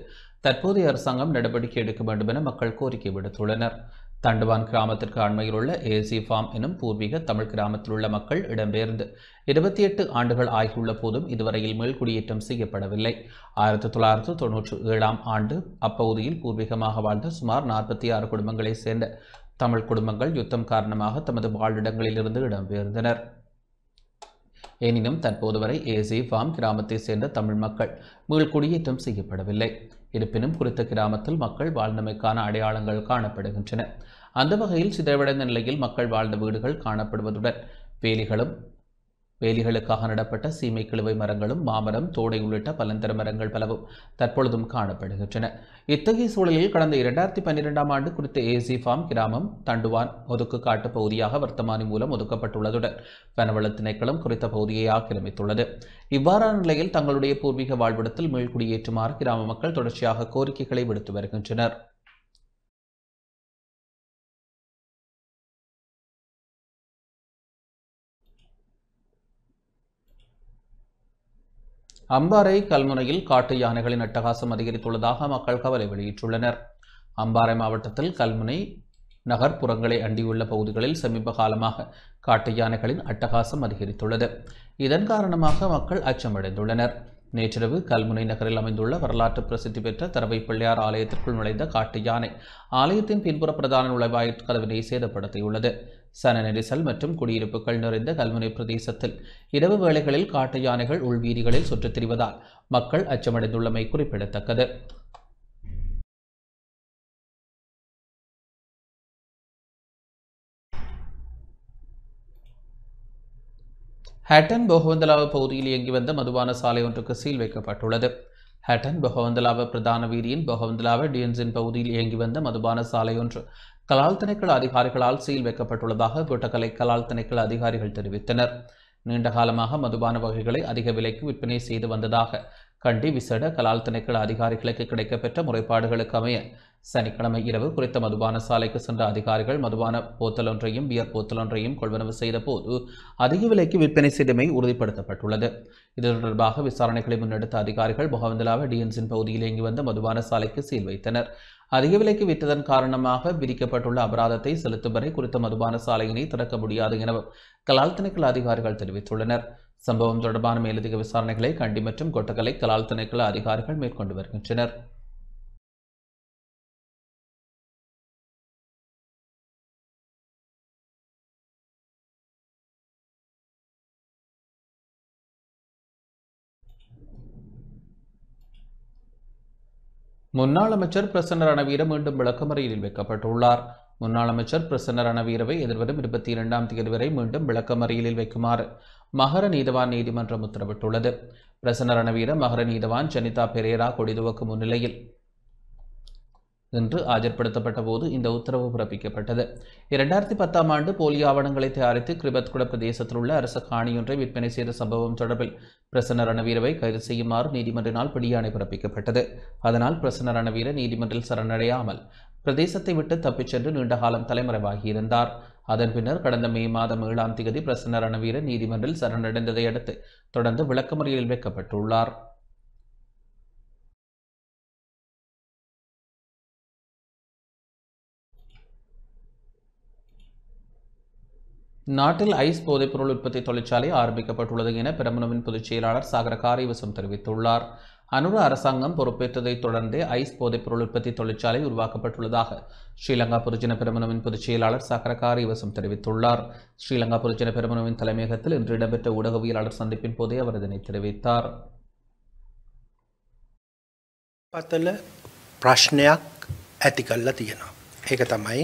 தற்போதைய அரசாங்கம் நடவடிக்கை எடுக்க வேண்டும் என மக்கள் கோரிக்கை விடுத்துள்ளனர். தண்டுவான் கிராமத்திற்கு அண்மையில் உள்ள ஏசி ஃபார்ம் எனும் பூர்வீக தமிழ் கிராமத்தில் உள்ள மக்கள் இடம்பெயர்ந்து 28 ஆண்டுகள் ஆகியுள்ள போதும் இதுவரையில் மீள்குடியேற்றம் செய்யப்படவில்லை. 1997ஆம் ஆண்டு அப்பகுதியில் பூர்வீகமாக வாழ்ந்த சுமார் 46 குடும்பங்களைச் சேர்ந்த தமிழ் குடும்பங்கள் யுத்தம் காரணமாக தமது வாழிடங்களிலிருந்து இடம்பெயர்ந்தனர். எனினும் தற்போது வரை ஏசி ஃபார்ம் கிராமத்தை சேர்ந்த தமிழ் மக்கள் மீள்குடியேற்றம் செய்யப்படவில்லை. இருப்பினும் குறித்த கிராமத்தில் மக்கள் வாழ்ந்தமைக்கான அடையாளங்கள் காணப்படுகின்றன. அந்த வகையில் சிதைவடைந்த நிலையில் மக்கள் வாழ்ந்த வீடுகள் காணப்படுவதுடன் வேலிகளுக்காக நடப்பட்ட சீமை கிழுவை மரங்களும் மாமரம் தோடை உள்ளிட்ட பலந்தர மரங்கள் பலவும் தற்பொழுதும் காணப்படுகின்றன. இத்தகைய சூழலில் கடந்த 2012ஆம் ஆண்டு குறித்த ஏசி ஃபார்ம் கிராமம் தண்டுவான் ஒதுக்கு காட்டு பகுதியாக வர்த்தமானி மூலம் ஒதுக்கப்பட்டுள்ளதுடன் வனவள திணைக்களம் குறித்த பகுதியை ஆக்கிரமித்துள்ளது. இவ்வாறான நிலையில் தங்களுடைய பூர்வீக வாழ்விடத்தில் மீள்குடியேற்றுமாறு கிராம மக்கள் தொடர்ச்சியாக கோரிக்கைகளை விடுத்து வருகின்றனர். அம்பாறை கல்முனையில் காட்டு யானைகளின் அட்டகாசம் அதிகரித்துள்ளதாக மக்கள் கவலை வெளியிட்டுள்ளனர். அம்பாறை மாவட்டத்தில் கல்முனை நகர்ப்புறங்களை அண்டியுள்ள பகுதிகளில் சமீப காலமாக காட்டு யானைகளின் அட்டகாசம் அதிகரித்துள்ளது. இதன் காரணமாக மக்கள் அச்சமடைந்துள்ளனர். நேற்றிரவு கல்முனை நகரில் அமைந்துள்ள வரலாற்று பிரசித்தி பெற்ற தரவை பிள்ளையார் ஆலயத்திற்குள் நுழைந்த காட்டு யானை ஆலயத்தின் பின்புற பிரதான நுழைவாயில் கதவினை சேதப்படுத்தியுள்ளது. சன நெரிசல் மற்றும் குடியிருப்புகள் நிறைந்த கல்முனை பிரதேசத்தில் இரவு வேளைகளில் காட்டு யானைகள் உள்வீதிகளில் சுற்றித் திரிவதால் மக்கள் அச்சமடைந்துள்ளமை குறிப்பிடத்தக்கது. ஹட்டன் பொகவந்தலாவ பகுதியில் இயங்கி வந்த மதுபான சாலை ஒன்றுக்கு சீல் வைக்கப்பட்டுள்ளது. ஹட்டன் பொகவந்தலாவ பிரதான வீதியின் பொகவந்தலாவ டிஎன்சின் பகுதியில் இயங்கி வந்த மதுபான சாலை ஒன்று கலால் திணைக்கள அதிகாரிகளால் சீல் வைக்கப்பட்டுள்ளதாக குட்டக்கலை கலால் திணைக்கள அதிகாரிகள் தெரிவித்தனர். நீண்ட காலமாக மதுபான வகைகளை அதிக விலைக்கு விற்பனை செய்து வந்ததாக கண்டி விசேட கலால் திணைக்கள அதிகாரிகளுக்கு கிடைக்கப்பெற்ற முறைப்பாடுகளுக்கு அமைய சனிக்கிழமை இரவு குறித்த மதுபான சாலைக்கு சென்ற அதிகாரிகள் மதுபான போத்தல் ஒன்றையும் பியர் போத்தல் ஒன்றையும் கொள்வனவு செய்த போது அதிக விலைக்கு விற்பனை செய்தமை உறுதிப்படுத்தப்பட்டுள்ளது. இது தொடர்பாக விசாரணைகளை முன்னெடுத்த அதிகாரிகள் பொகவந்தலாவ டிஎன்சின் பகுதியில் இயங்கி வந்த மதுபான சாலைக்கு சீல் வைத்தனர். அதிக விலைக்கு விற்றதன் காரணமாக விதிக்கப்பட்டுள்ள அபராதத்தை செலுத்தும் வரை குறித்த மதுபான சாலையினை திறக்க முடியாது எனவும் கலால் திணைக்கள அதிகாரிகள் தெரிவித்துள்ளனர். சம்பவம் தொடர்பான மேலதிக விசாரணைகளை கண்டி மற்றும் கொட்டக்கலை கலால் திணைக்கள அதிகாரிகள் மேற்கொண்டு வருகின்றனர். முன்னாள் அமைச்சர் பிரசன்ன ரணவீர மீண்டும் விளக்கமறியலில் வைக்கப்பட்டுள்ளார். முன்னாள் அமைச்சர் பிரசன்ன ரணவீரவை எதிர்வரும் 22ஆம் தேதி வரை மீண்டும் விளக்கமறியலில் வைக்குமாறு மகர நீதவான் நீதிமன்றம் உத்தரவிட்டுள்ளது. பிரசன்ன ரணவீர மகர நீதவான் ஜனிதா பெரேரா கொடிதுவக்கு முன்னிலையில் இன்று ஆஜர்படுத்தப்பட்ட போது இந்த உத்தரவு பிறப்பிக்கப்பட்டது. 2010ஆம் ஆண்டு போலி ஆவணங்களை தயாரித்து கிரிபத்குட பிரதேசத்தில் உள்ள அரச காணியொன்றை விற்பனை செய்த சம்பவம் தொடர்பில் பிரசன்ன ரணவீரவை கைது செய்யுமாறு நீதிமன்றினால் பிடியாணை பிறப்பிக்கப்பட்டது. அதனால் பிரசன்ன ரணவீர நீதிமன்றில் சரணடையாமல் பிரதேசத்தை விட்டு தப்பிச் சென்று நீண்ட காலம் தலைமறைவாகியிருந்தார். அதன் பின்னர் கடந்த மே மாதம் 7ஆம் தேதி பிரசன்ன ரணவீர நீதிமன்றில் சரணடைந்ததை அடுத்து தொடர்ந்து விளக்கமறியலில் வைக்கப்பட்டுள்ளார். நாட்டில் ஐஸ் போதைப்பொருள் உற்பத்தி தொழிற்சாலை ஆரம்பிக்கப்பட்டுள்ளது என பெரமுனவின் பொதுச் செயலாளர் சாகர காரியவசம் தெரிவித்துள்ளார். அனுர அரசாங்கம் பொறுப்பேற்றதைத் தொடர்ந்தே ஐஸ் போதைப்பொருள் உற்பத்தி தொழிற்சாலை உருவாக்கப்பட்டுள்ளதாக ஸ்ரீலங்கா பொதுஜன பெரமுனவின் பொதுச் செயலாளர் சக்கரகாரி வசம் தெரிவித்துள்ளார். ஸ்ரீலங்கா பொதுஜன பெரமுனவின் தலைமையகத்தில் இன்று இடம்பெற்ற ஊடகவியலாளர் சந்திப்பின் போதே அவர் இதனை தெரிவித்தார். පතල ප්‍රශ්නයක් ඇති කල්ලා තියෙනවා. ඒක තමයි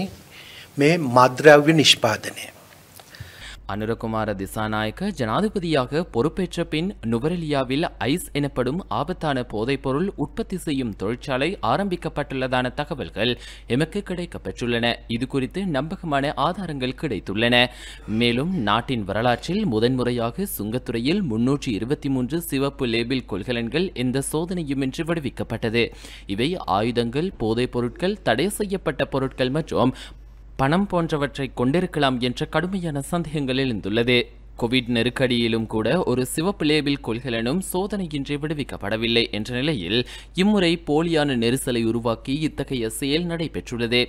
මේ මද්‍රව්‍ය නිෂ්පාදනය. அனுரகுமார திசாநாயக்க ஜனாதிபதியாக பொறுப்பேற்ற பின் நுவரெலியாவில் ஐஸ் எனப்படும் ஆபத்தான போதைப்பொருள் உற்பத்தி செய்யும் தொழிற்சாலை ஆரம்பிக்கப்பட்டுள்ளதான தகவல்கள் எமக்கு கிடைக்கப்பெற்றுள்ளன. இது குறித்து நம்பகமான ஆதாரங்கள் கிடைத்துள்ளன. மேலும் நாட்டின் வரலாற்றில் முதன்முறையாக சுங்கத்துறையில் 323 சிவப்பு லேபிள் கொள்கலன்கள் எந்த சோதனையுமின்றி விடுவிக்கப்பட்டது. இவை ஆயுதங்கள், போதைப் பொருட்கள், தடை செய்யப்பட்ட பொருட்கள் மற்றும் பணம் போன்றவற்றை கொண்டிருக்கலாம் என்ற கடுமையான சந்தேகங்கள் எழுந்துள்ளது. கோவிட் நெருக்கடியிலும் கூட ஒரு சிவப்பு லேபிள் கொள்கலனும் சோதனையின்றி விடுவிக்கப்படவில்லை என்ற நிலையில் இம்முறை போலியான நெரிசலை உருவாக்கி இத்தகைய செயல் நடைபெற்றுள்ளது.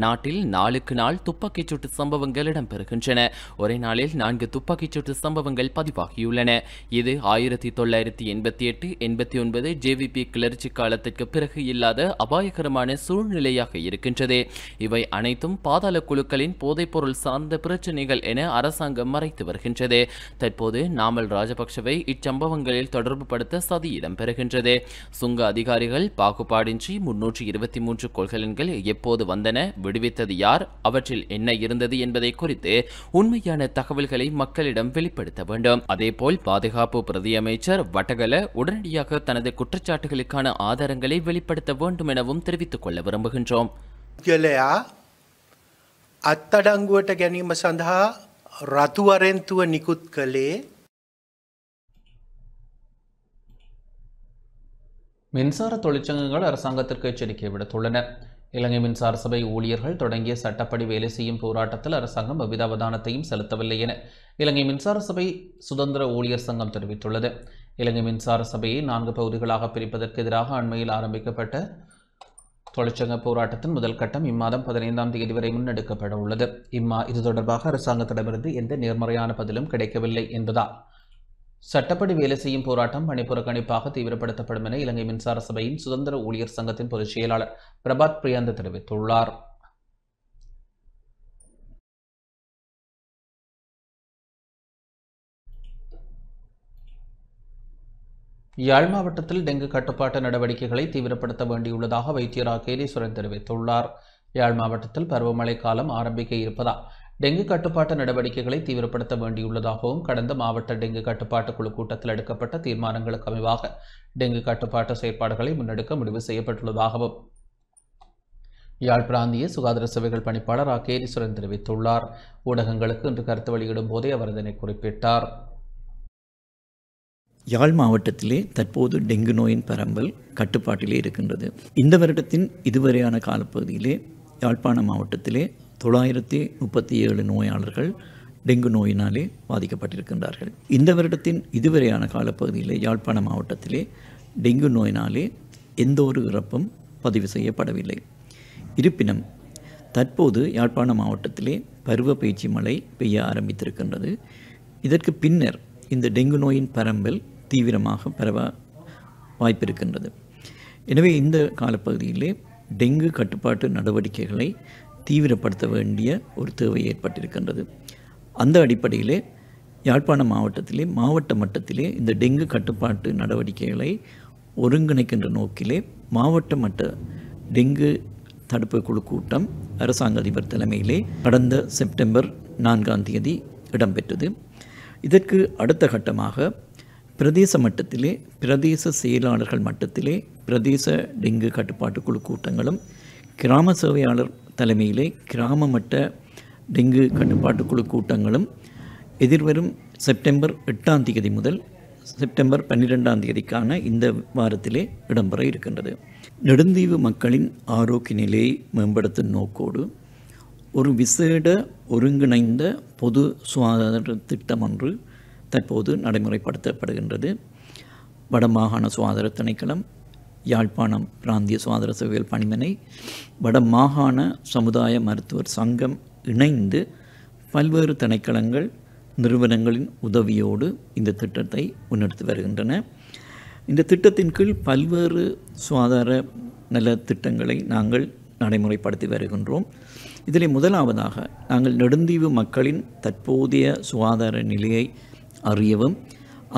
நாட்டில் நாளுக்கு நாள் துப்பாக்கிச் சூட்டு சம்பவங்கள் இடம்பெறுகின்றன. ஒரே நாளில் 4 துப்பாக்கிச் சூட்டு சம்பவங்கள் பதிவாகியுள்ளன. இது 1988, 89 ஜேவிபி கிளர்ச்சி காலத்திற்கு பிறகு இல்லாத அபாயகரமான சூழ்நிலையாக இருக்கின்றது. இவை அனைத்தும் பாதாள குழுக்களின் போதைப்பொருள் சார்ந்த பிரச்சினைகள் என அரசாங்கம் மறைத்து வருகின்றது. தற்போது நாமல் ராஜபக்சவை இச்சம்பவங்களில் தொடர்பு படுத்த சதி இடம்பெறுகின்றது. சுங்க அதிகாரிகள் பாகுபாடின்றி 323 கொள்கலன்கள் எப்போது வந்தன, விடுவித்தது யார், அவற்றில் என்ன இருந்தது என்பதை குறித்து உண்மையான தகவல்களை மக்களிடம் வெளிப்படுத்த வேண்டும். அதேபோல் பாதுகாப்பு பிரதியமைச்சர் வட்டகல உடனடியாக தனது குற்றச்சாட்டுகளுக்கான ஆதாரங்களை வெளிப்படுத்த வேண்டும் எனவும் தெரிவித்துக் கொள்ள விரும்புகின்றோம். අත්තඩංගුවට ගැනීම සඳහා රතුවරෙන්තුව නිකුත් කළේ மின்சார தொழிற்சங்கங்கள் அரசாங்கத்திற்கு எச்சரிக்கை விடுத்துள்ளன. இலங்கை மின்சார சபை ஊழியர்கள் தொடங்கிய சட்டப்படி வேலை செய்யும் போராட்டத்தில் அரசாங்கம் எவ்வித அவதானத்தையும் செலுத்தவில்லை என இலங்கை மின்சார சபை சுதந்திர ஊழியர் சங்கம் தெரிவித்துள்ளது. இலங்கை மின்சார சபையை 4 பகுதிகளாக பிரிப்பதற்கு எதிராக அண்மையில் ஆரம்பிக்கப்பட்ட தொழிற்சங்க போராட்டத்தின் முதல் கட்டம் இம்மாதம் 15ஆம் தேதி வரை முன்னெடுக்கப்பட உள்ளது. இது தொடர்பாக அரசாங்கத்திடமிருந்து எந்த நேர்மறையான பதிலும் கிடைக்கவில்லை என்பதால் சட்டப்படி வேலை செய்யும் போராட்டம் பணிப்புறக்கணிப்பாக தீவிரப்படுத்தப்படும் என இலங்கை மின்சார சபையின் சுதந்திர ஊழியர் சங்கத்தின் பொதுச் செயலாளர் பிரபாத் பிரியாந்த தெரிவித்துள்ளார். யாழ் மாவட்டத்தில் டெங்கு கட்டுப்பாட்டு நடவடிக்கைகளை தீவிரப்படுத்த வேண்டியுள்ளதாக வைத்தியர் கேதீஸ்வரன் தெரிவித்துள்ளார். யாழ் மாவட்டத்தில் பருவமழை காலம் ஆரம்பிக்க இருப்பதால் டெங்கு கட்டுப்பாட்டு நடவடிக்கைகளை தீவிரப்படுத்த வேண்டியுள்ளதாகவும் கடந்த மாவட்ட டெங்கு கட்டுப்பாட்டு குழு கூட்டத்தில் எடுக்கப்பட்ட தீர்மானங்களுக்கு அமைவாக டெங்கு கட்டுப்பாட்டு செயற்பாடுகளை முன்னெடுக்க முடிவு செய்யப்பட்டுள்ளதாகவும் யாழ் பிராந்திய சுகாதார சேவைகள் பணிப்பாளர் கேதீஸ்வரன் தெரிவித்துள்ளார். ஊடகங்களுக்கு இன்று கருத்து வெளியிடும் போதே அவர் இதனை குறிப்பிட்டார். யாழ் மாவட்டத்திலே தற்போது டெங்கு நோயின் பரம்பல் கட்டுப்பாட்டிலே இருக்கின்றது. இந்த வருடத்தின் இதுவரையான காலப்பகுதியிலே யாழ்ப்பாண மாவட்டத்திலே 937 நோயாளர்கள் டெங்கு நோயினாலே பாதிக்கப்பட்டிருக்கின்றார்கள். இந்த வருடத்தின் இதுவரையான காலப்பகுதியிலே யாழ்ப்பாண மாவட்டத்திலே டெங்கு நோயினாலே எந்த ஒரு இறப்பும் பதிவு செய்யப்படவில்லை. இருப்பினும் தற்போது யாழ்ப்பாண மாவட்டத்திலே பருவ பெய்ச்சி மழை பெய்ய ஆரம்பித்திருக்கின்றது. இதற்கு பின்னர் இந்த டெங்கு நோயின் பரம்பல் தீவிரமாக பரவ வாய்ப்பிருக்கின்றது. எனவே இந்த காலப்பகுதியிலே டெங்கு கட்டுப்பாட்டு நடவடிக்கைகளை தீவிரப்படுத்த வேண்டிய ஒரு தேவை ஏற்பட்டிருக்கின்றது. அந்த அடிப்படையிலே யாழ்ப்பாண மாவட்டத்திலே மாவட்ட மட்டத்திலே இந்த டெங்கு கட்டுப்பாட்டு நடவடிக்கைகளை ஒருங்கிணைக்கின்ற நோக்கிலே மாவட்ட மட்ட டெங்கு தடுப்பு குழு கூட்டம் அரசாங்க அதிபர் தலைமையிலே கடந்த செப்டம்பர் 4ஆம் தேதி இடம்பெற்றது. இதற்கு அடுத்த கட்டமாக பிரதேச மட்டத்திலே பிரதேச செயலாளர்கள் மட்டத்திலே பிரதேச டெங்கு கட்டுப்பாட்டு குழு கூட்டங்களும் கிராம சேவையாளர் தலைமையிலே கிராம மட்ட டெங்கு கட்டுப்பாட்டு குழு கூட்டங்களும் எதிர்வரும் செப்டம்பர் 8ஆம் தேதி முதல் செப்டம்பர் 12ஆம் தேதிக்கான இந்த வாரத்திலே இடம்பெற இருக்கின்றது. நெடுந்தீவு மக்களின் ஆரோக்கிய நிலையை மேம்படுத்தும் நோக்கோடு ஒரு விசேட ஒருங்கிணைந்த பொது சுகாதார திட்டம் ஒன்று தற்போது நடைமுறைப்படுத்தப்படுகின்றது. வடமாகாண சுகாதார திணைக்களம், யாழ்ப்பாணம் பிராந்திய சுகாதார சேவைகள் பணிமனை, வடமாகாண சமுதாய மருத்துவர் சங்கம் இணைந்து பல்வேறு திணைக்களங்கள் நிறுவனங்களின் உதவியோடு இந்த திட்டத்தை முன்னெடுத்து வருகின்றன. இந்த திட்டத்தின் கீழ் பல்வேறு சுகாதார நல திட்டங்களை நாங்கள் நடைமுறைப்படுத்தி வருகின்றோம். இதில் முதலாவதாக நாங்கள் நெடுந்தீவு மக்களின் தற்போதைய சுகாதார நிலையை அறியவும்,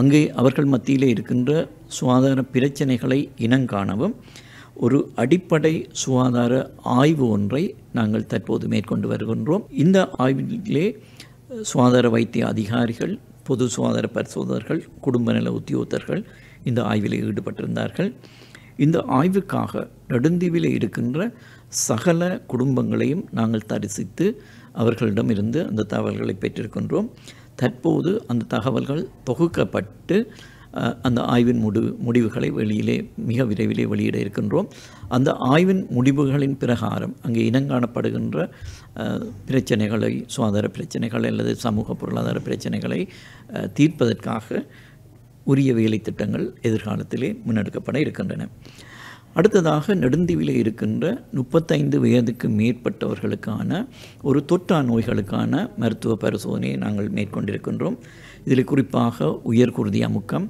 அங்கே அவர்கள் மத்தியிலே இருக்கின்ற சுகாதார பிரச்சனைகளை இனங்காணவும் ஒரு அடிப்படை சுகாதார ஆய்வு ஒன்றை நாங்கள் தற்போது மேற்கொண்டு வருகின்றோம். இந்த ஆய்விலே சுகாதார வைத்திய அதிகாரிகள், பொது சுகாதார பரிசோதகர்கள், குடும்ப நல உத்தியோகத்தர்கள் இந்த ஆய்வில் ஈடுபட்டிருந்தார்கள். இந்த ஆய்வுக்காக நெடுந்தீவில் இருக்கின்ற சகல குடும்பங்களையும் நாங்கள் தரிசித்து அவர்களிடமிருந்து அந்த தகவல்களை பெற்றிருக்கின்றோம். தற்போது அந்த தகவல்கள் தொகுக்கப்பட்டு அந்த ஆய்வின் முடிவுகளை மிக விரைவிலே வெளியிட இருக்கின்றோம். அந்த ஆய்வின் முடிவுகளின் பிரகாரம் அங்கே இனங்காணப்படுகின்ற பிரச்சனைகளை, சுகாதார பிரச்சனைகள் அல்லது சமூக பொருளாதார பிரச்சனைகளை தீர்ப்பதற்காக உரிய வேலை திட்டங்கள் எதிர்காலத்திலே முன்னெடுக்கப்பட இருக்கின்றன. அடுத்ததாக நெடுந்தீவிலே இருக்கின்ற 35 வயதுக்கு மேற்பட்டவர்களுக்கான ஒரு தொற்றா நோய்களுக்கான மருத்துவ பரிசோதனையை நாங்கள் மேற்கொண்டிருக்கின்றோம். இதில் குறிப்பாக உயர்குருதி அமுக்கம்,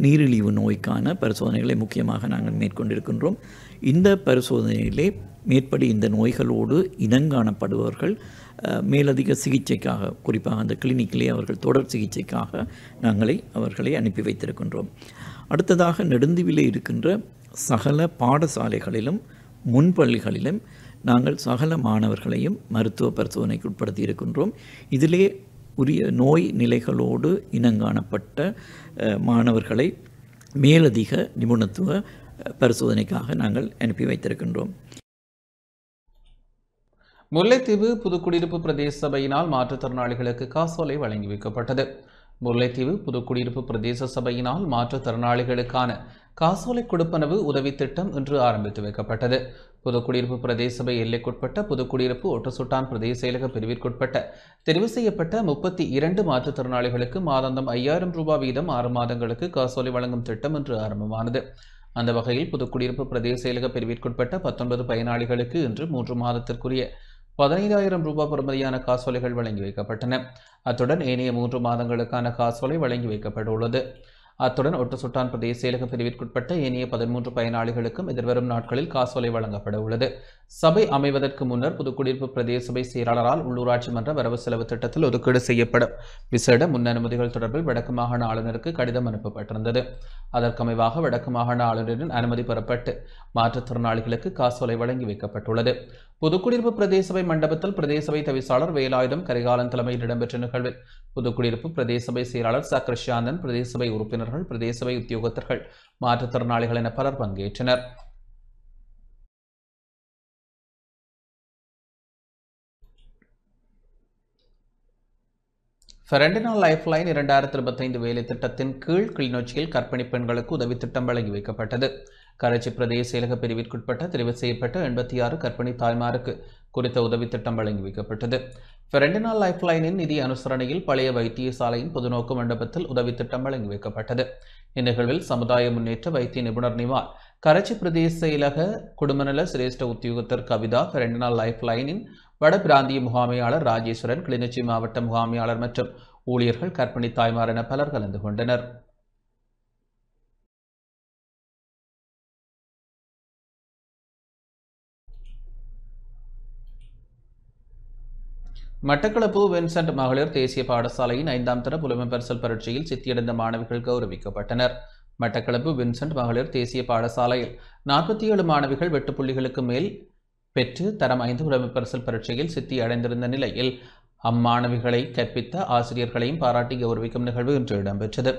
நீரிழிவு நோய்க்கான பரிசோதனைகளை முக்கியமாக நாங்கள் மேற்கொண்டிருக்கின்றோம். இந்த பரிசோதனையிலே மேற்படி இந்த நோய்களோடு இனங்காணப்படுபவர்கள் மேலதிக சிகிச்சைக்காக, குறிப்பாக அந்த கிளினிக்கிலே அவர்கள் தொடர் சிகிச்சைக்காக அவர்களை அனுப்பி வைத்திருக்கின்றோம். அடுத்ததாக நெடுந்தீவிலே இருக்கின்ற சகல பாடசாலைகளிலும் முன்பள்ளிகளிலும் நாங்கள் சகல மாணவர்களையும் மருத்துவ பரிசோதனைக்கு உட்படுத்தி இருக்கின்றோம். இதிலே உரிய நோய் நிலைகளோடு இனங்காணப்பட்ட மாணவர்களை மேலதிக நிபுணத்துவ பரிசோதனைக்காக நாங்கள் அனுப்பி வைத்திருக்கின்றோம். முல்லைத்தீவு புதுக்குடியிருப்பு பிரதேச சபையினால் மாற்றுத்திறனாளிகளுக்கு காசோலை வழங்கி வைக்கப்பட்டது. முல்லைத்தீவு புதுக்குடியிருப்பு பிரதேச சபையினால் மாற்றுத்திறனாளிகளுக்கான காசோலை கொடுப்பனவு உதவி திட்டம் இன்று ஆரம்பித்து வைக்கப்பட்டது. புதுக்குடியிருப்பு பிரதேச சபை எல்லைக்குட்பட்ட புதுக்குடியிருப்பு ஒட்டசுட்டான் பிரதேச செயலக பிரிவிற்குட்பட்ட தெரிவு செய்யப்பட்ட 32 மாற்றுத்திறனாளிகளுக்கு மாதாந்தம் 5000 ரூபாய் வீதம் 6 மாதங்களுக்கு காசோலை வழங்கும் திட்டம் இன்று ஆரம்பமானது. அந்த வகையில் புதுக்குடியிருப்பு பிரதேச செயலக பிரிவிற்குட்பட்ட 19 பயனாளிகளுக்கு இன்று 3 மாதத்திற்குரிய 15000 ரூபாய் பெறுமதியான காசோலைகள் வழங்கி வைக்கப்பட்டன. அத்துடன் ஏனைய 3 மாதங்களுக்கான காசோலை வழங்கி வைக்கப்பட்டுள்ளது. அத்துடன் ஒட்டுசுட்டான் பிரதேச செயலக பிரிவிற்குட்பட்ட ஏனைய 13 பயனாளிகளுக்கும் எதிர்வரும் நாட்களில் காசோலை வழங்கப்பட உள்ளது. சபை அமைவதற்கு முன்னர் புதுக்குடியிருப்பு பிரதேச சபை செயலாளரால் உள்ளூராட்சி மன்ற வரவு செலவு திட்டத்தில் ஒதுக்கீடு செய்யப்படும் விசேட முன் அனுமதிகள் தொடர்பில் வடக்கு மாகாண ஆளுநருக்கு கடிதம் அனுப்பப்பட்டிருந்தது. அதற்கமைவாக வடக்கு மாகாண ஆளுநரின் அனுமதி பெறப்பட்டு மாற்றுத்திறனாளிகளுக்கு காசோலை வழங்கி வைக்கப்பட்டுள்ளது. புதுக்குடியிருப்பு பிரதேச சபை மண்டபத்தில் பிரதேச சபை தவிசாளர் வேலாயுதம் கரிகாலன் தலைமையில் இடம்பெற்ற நிகழ்வில் புதுக்குடியிருப்பு பிரதேச சபை செயலாளர் சக்கரஷாந்தன், பிரதேச சபை உறுப்பினர்கள், பிரதேச சபை உத்தியோகத்தர்கள், மாற்றுத்திறனாளிகள் என பலர் பங்கேற்றனர். ஃபெரண்டினா லைஃப் லைன் 2025 வேலை திட்டத்தின் கீழ் கிளிநொச்சியில் கர்ப்பிணி பெண்களுக்கு உதவி திட்டம் வழங்கி வைக்கப்பட்டது. கரைச்சி பிரதேச செயலக பிரிவிற்குட்பட்ட தெரிவு செய்யப்பட்ட 86 கர்ப்பிணி தாய்மாருக்கு குறித்த உதவி திட்டம் வழங்கி வைக்கப்பட்டது. ஃபெரண்டினா லைஃப் லைனின் நிதி அனுசரணையில் பழைய வைத்தியசாலையின் பொதுநோக்கு மண்டபத்தில் உதவி திட்டம் வழங்கி வைக்கப்பட்டது. இந்நிகழ்வில் சமுதாய முன்னேற்ற வைத்திய நிபுணர் நிவால், கரைச்சி பிரதேச செயலக குடும்பநல சிரேஷ்ட உத்தியோகத்தர் கவிதா, ஃபெரண்டினா லைஃப் லைனின் வட பிராந்திய முகாமையாளர் ராஜேஸ்வரன், கிளிநொச்சி மாவட்ட முகாமையாளர் மற்றும் ஊழியர்கள், கர்ப்பிணி தாய்மார் என பலர் கலந்து கொண்டனர். மட்டக்களப்பு வின்சென்ட் மகளிர் தேசிய பாடசாலையின் 5ஆம் தர புலமை பரிசல் பரீட்சையில் சித்தியடைந்த மாணவிகள் கௌரவிக்கப்பட்டனர். மட்டக்களப்பு வின்சென்ட் மகளிர் தேசிய பாடசாலையில் 47 மாணவிகள் 8 புள்ளிகளுக்கு மேல் பெற்று தரம் 5 புலமை பரிசல் பரீட்சையில் சித்தி அடைந்திருந்த நிலையில் அம்மாணவிகளை கற்பித்த ஆசிரியர்களையும் பாராட்டி கௌரவிக்கும் நிகழ்வு இன்று இடம்பெற்றது.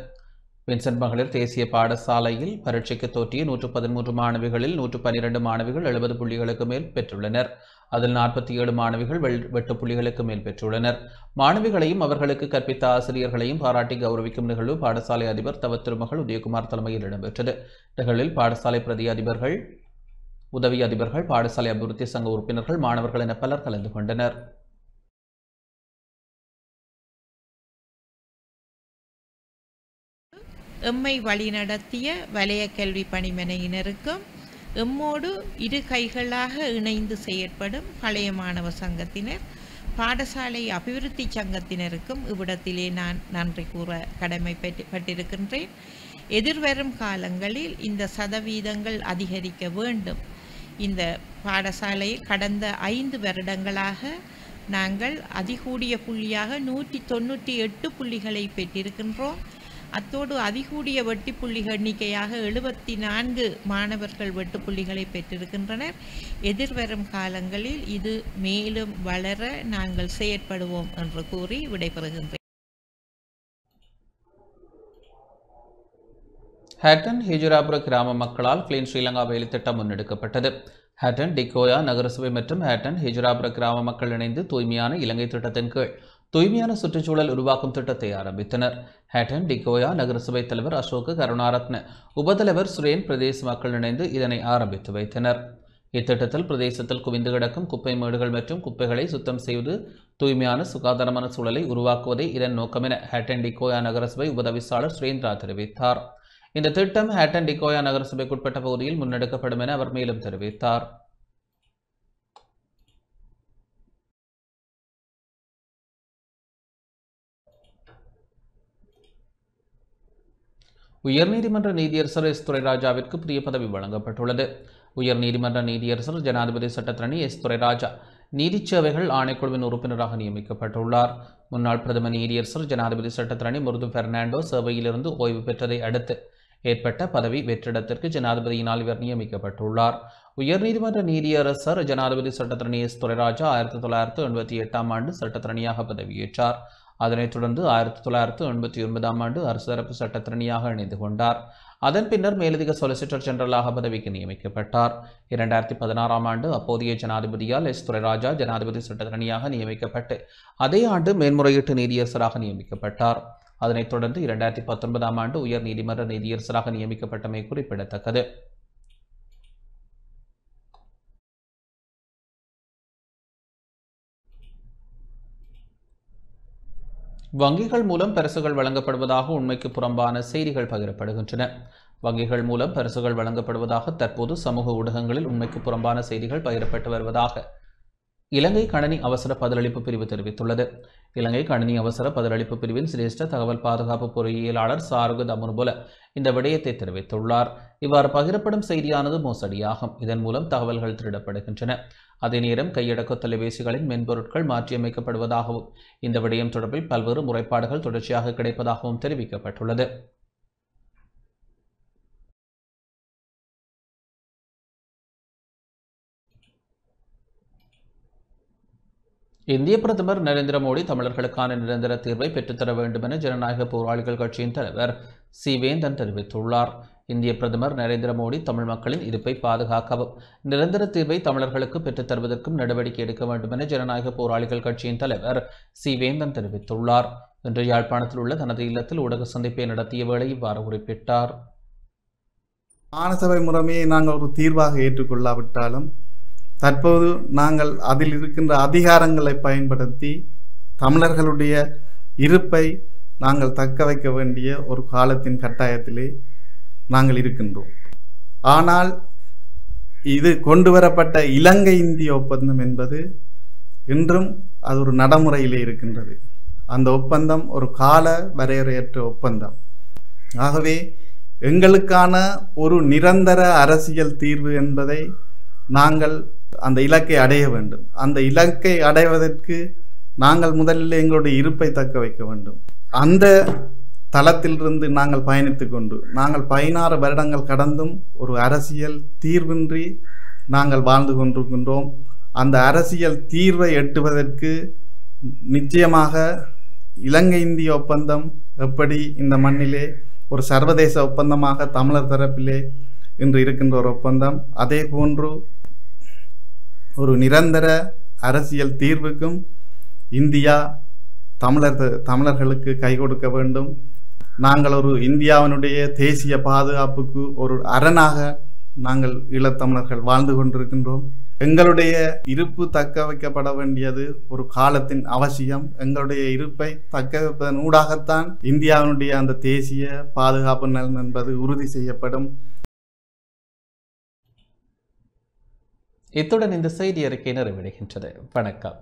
வின்சென்ட் மகளிர் தேசிய பாடசாலையில் பரீட்சைக்கு தோற்றிய 113 மாணவிகளில் 112 மாணவிகள் 70 புள்ளிகளுக்கு மேல் பெற்றுள்ளனர். அதில் 47 மாணவிகள் 8 புள்ளிகளுக்கு மேல் பெற்றுள்ளனர். மாணவிகளையும் அவர்களுக்கு கற்பித்த ஆசிரியர்களையும் பாராட்டி கௌரவிக்கும் நிகழ்வு பாடசாலை அதிபர் தவ திருமகள் உதயகுமார் தலைமையில் இடம்பெற்றது. நிகழ்வில் பாடசாலை பிரதி அதிபர்கள், உதவி அதிபர்கள், பாடசாலை அபிவிருத்தி சங்க உறுப்பினர்கள், மாணவர்கள் என பலர் கலந்து கொண்டனர். எம்மை வழிநடத்திய வலய கல்வி பணிமனையினருக்கும் எம்மோடு இரு கைகளாக இணைந்து செயற்படும் பழைய மாணவர் சங்கத்தினர், பாடசாலை அபிவிருத்தி சங்கத்தினருக்கும் இவ்விடத்திலே நான் நன்றி கூற கடமைப்பட்டிருக்கின்றேன். எதிர்வரும் காலங்களில் இந்த சதவீதங்கள் அதிகரிக்க வேண்டும். இந்த பாடசாலை கடந்த 5 வருடங்களாக நாங்கள் அதிகூடிய புள்ளியாக 198 புள்ளிகளை பெற்றிருக்கின்றோம். அத்தோடு அதிகூடிய வெட்டி புள்ளிகள் எண்ணிக்கையாக 74 மாணவர்கள் வெட்டு புள்ளிகளை பெற்றிருக்கின்றனர். எதிர்வரும் காலங்களில் இது மேலும் வளர நாங்கள் செயற்படுவோம் என்று கூறி விடைபெறுகின்றேன். ஹேட்டன் ஹிஜுராபுர கிராம மக்களால் கிளீன் ஸ்ரீலங்கா வேலை திட்டம் முன்னெடுக்கப்பட்டது. ஹேட்டன் டிகோயா நகரசபை மற்றும் ஹேட்டன் ஹிஜுராபுர கிராம மக்கள் இணைந்து தூய்மையான இலங்கை திட்டத்தின் கீழ் தூய்மையான சுற்றுச்சூழல் உருவாக்கும் திட்டத்தை ஆரம்பித்தனர். ஹேட்டன் டிகோயா நகரசபை தலைவர் அசோக் கருணாரத்ன, உபதலைவர் சுரேன் பிரதேச மக்கள் இணைந்து இதனை ஆரம்பித்து வைத்தனர். இத்திட்டத்தில் பிரதேசத்தில் குவிந்து கிடக்கும் குப்பை மேடுகள் மற்றும் குப்பைகளை சுத்தம் செய்வது, தூய்மையான சுகாதாரமான சூழலை உருவாக்குவதே இதன் நோக்கம் என ஹேட்டன் டிகோயா நகரசபை உபதவிசாளர் சுரேந்திரா தெரிவித்தார். இந்த திட்டம் ஹேட்டன் டிகோயா நகரசபைக்குட்பட்ட பகுதியில் முன்னெடுக்கப்படும் என அவர் மேலும் தெரிவித்தார். உயர்நீதிமன்ற நீதியரசர் எஸ் துரைராஜாவிற்கு புதிய பதவி வழங்கப்பட்டுள்ளது. உயர்நீதிமன்ற நீதியரசர் ஜனாதிபதி சட்டத்தரணி எஸ் துரைராஜா நீதிச் சேவைகள் ஆணைக்குழுவின் உறுப்பினராக நியமிக்கப்பட்டுள்ளார். முன்னாள் பிரதம நீதியரசர் ஜனாதிபதி சட்டத்தரணி முருது பெர்னாண்டோ சேவையிலிருந்து ஓய்வு பெற்றதை அடுத்து ஏற்பட்ட பதவி வெற்றிடத்திற்கு ஜனாதிபதியினால் இவர் நியமிக்கப்பட்டுள்ளார். உயர்நீதிமன்ற நீதியரசர் ஜனாதிபதி சட்டத்தரணி எஸ் துரைராஜா 1988 ஆண்டு சட்டத்தரணியாக பதவியேற்றார். அதனைத் தொடர்ந்து 1989 ஆண்டு அரசு தரப்பு சட்டத்தரணியாக இணைந்து கொண்டார். அதன் பின்னர் மேலதிக சொலிசிட்டர் ஜெனரலாக பதவிக்கு நியமிக்கப்பட்டார். 2016 ஆண்டு அப்போதைய ஜனாதிபதியால் எஸ் துரைராஜா ஜனாதிபதி சட்டத்தரணியாக நியமிக்கப்பட்டு அதே ஆண்டு மேன்முறையீட்டு நீதியரசராக நியமிக்கப்பட்டார். அதனைத் தொடர்ந்து 2019 ஆண்டு உயர் நீதிமன்ற நீதியரசராக நியமிக்கப்பட்டமை குறிப்பிடத்தக்கது. வங்கிகள் மூலம் பரிசுகள் வழங்கப்படுவதாக உண்மைக்கு புறம்பான செய்திகள் பகிரப்படுகின்றன. வங்கிகள் மூலம் பரிசுகள் வழங்கப்படுவதாக தற்போது சமூக ஊடகங்களில் உண்மைக்கு புறம்பான செய்திகள் பகிரப்பட்டு வருவதாக இலங்கை கணினி அவசர பதிலளிப்பு பிரிவு தெரிவித்துள்ளது. இலங்கை கணினி அவசர பதிலளிப்பு பிரிவின் சிரேஷ்ட தகவல் பாதுகாப்பு பொறியியலாளர் சாருக தமுர்புல இந்த விடயத்தை தெரிவித்துள்ளார். இவ்வாறு பகிரப்படும் செய்தியானது மோசடியாகும். இதன் மூலம் தகவல்கள் திருடப்படுகின்றன. அதே நேரம் கையடக்க தொலைபேசிகளின் மென்பொருட்கள் மாற்றியமைக்கப்படுவதாகவும் இந்த விடயம் தொடர்பில் பல்வேறு முறைப்பாடுகள் தொடர்ச்சியாக கிடைப்பதாகவும் தெரிவிக்கப்பட்டுள்ளது. இந்திய பிரதமர் நரேந்திர மோடி தமிழர்களுக்கான நிரந்தர தீர்வை பெற்றுத்தர வேண்டும் என ஜனநாயக போராளிகள் கட்சியின் தலைவர் சி வேந்தன் தெரிவித்துள்ளார். இந்திய பிரதமர் நரேந்திர மோடி தமிழ் மக்களின் இருப்பை பாதுகாக்கவும் நிரந்தர தீர்வை தமிழர்களுக்கு பெற்றுத் தருவதற்கும் நடவடிக்கை எடுக்க வேண்டும் என ஜனநாயக போராளிகள் கட்சியின் தலைவர் சி வேந்தன் தெரிவித்துள்ளார். இன்று யாழ்ப்பாணத்தில் உள்ள தனது இல்லத்தில் ஊடக சந்திப்பை நடத்திய வேளை இவ்வாறு குறிப்பிட்டார். மாநசபை முறைமையை நாங்கள் ஒரு தீர்வாக ஏற்றுக்கொள்ளாவிட்டாலும் தற்போது நாங்கள் அதில் இருக்கின்ற அதிகாரங்களை பயன்படுத்தி தமிழர்களுடைய இருப்பை நாங்கள் தக்க வைக்க வேண்டிய ஒரு காலத்தின் கட்டாயத்திலே நாங்கள் இருக்கின்றோம். ஆனால் இது கொண்டு வரப்பட்ட இலங்கை இந்திய ஒப்பந்தம் என்பது இன்றும் அது ஒரு நடைமுறையிலே இருக்கின்றது. அந்த ஒப்பந்தம் ஒரு கால வரையறையற்ற ஒப்பந்தம். ஆகவே எங்களுக்கான ஒரு நிரந்தர அரசியல் தீர்வு என்பதை நாங்கள் அந்த இலக்கை அடைய வேண்டும். அந்த இலக்கை அடைவதற்கு நாங்கள் முதலில் எங்களுடைய இருப்பை தக்க வைக்க வேண்டும். அந்த தளத்திலிருந்து நாங்கள் பயணித்து கொண்டு நாங்கள் 16 வருடங்கள் கடந்தும் ஒரு அரசியல் தீர்வின்றி நாங்கள் வாழ்ந்து கொண்டிருக்கின்றோம். அந்த அரசியல் தீர்வை எட்டுவதற்கு நிச்சயமாக இலங்கை இந்திய ஒப்பந்தம் எப்படி இந்த மண்ணிலே ஒரு சர்வதேச ஒப்பந்தமாக தமிழர் தரப்பிலே இன்று இருக்கின்ற ஒரு ஒப்பந்தம், அதே போன்று ஒரு நிரந்தர அரசியல் தீர்வுக்கும் இந்தியா தமிழர்களுக்கு கை கொடுக்க வேண்டும். நாங்கள் ஒரு இந்தியாவினுடைய தேசிய பாதுகாப்புக்கு ஒரு அரணாக நாங்கள் ஈழத்தமிழர்கள் வாழ்ந்து கொண்டிருக்கின்றோம். எங்களுடைய இருப்பு தக்க வைக்கப்பட வேண்டியது ஒரு காலத்தின் அவசியம். எங்களுடைய இருப்பை தக்க வைப்பதன் ஊடாகத்தான் இந்தியாவினுடைய அந்த தேசிய பாதுகாப்பு நலன் என்பது உறுதி செய்யப்படும். இத்துடன் இந்த செய்தி அறிக்கை நிறைவடைகின்றது. வணக்கம்.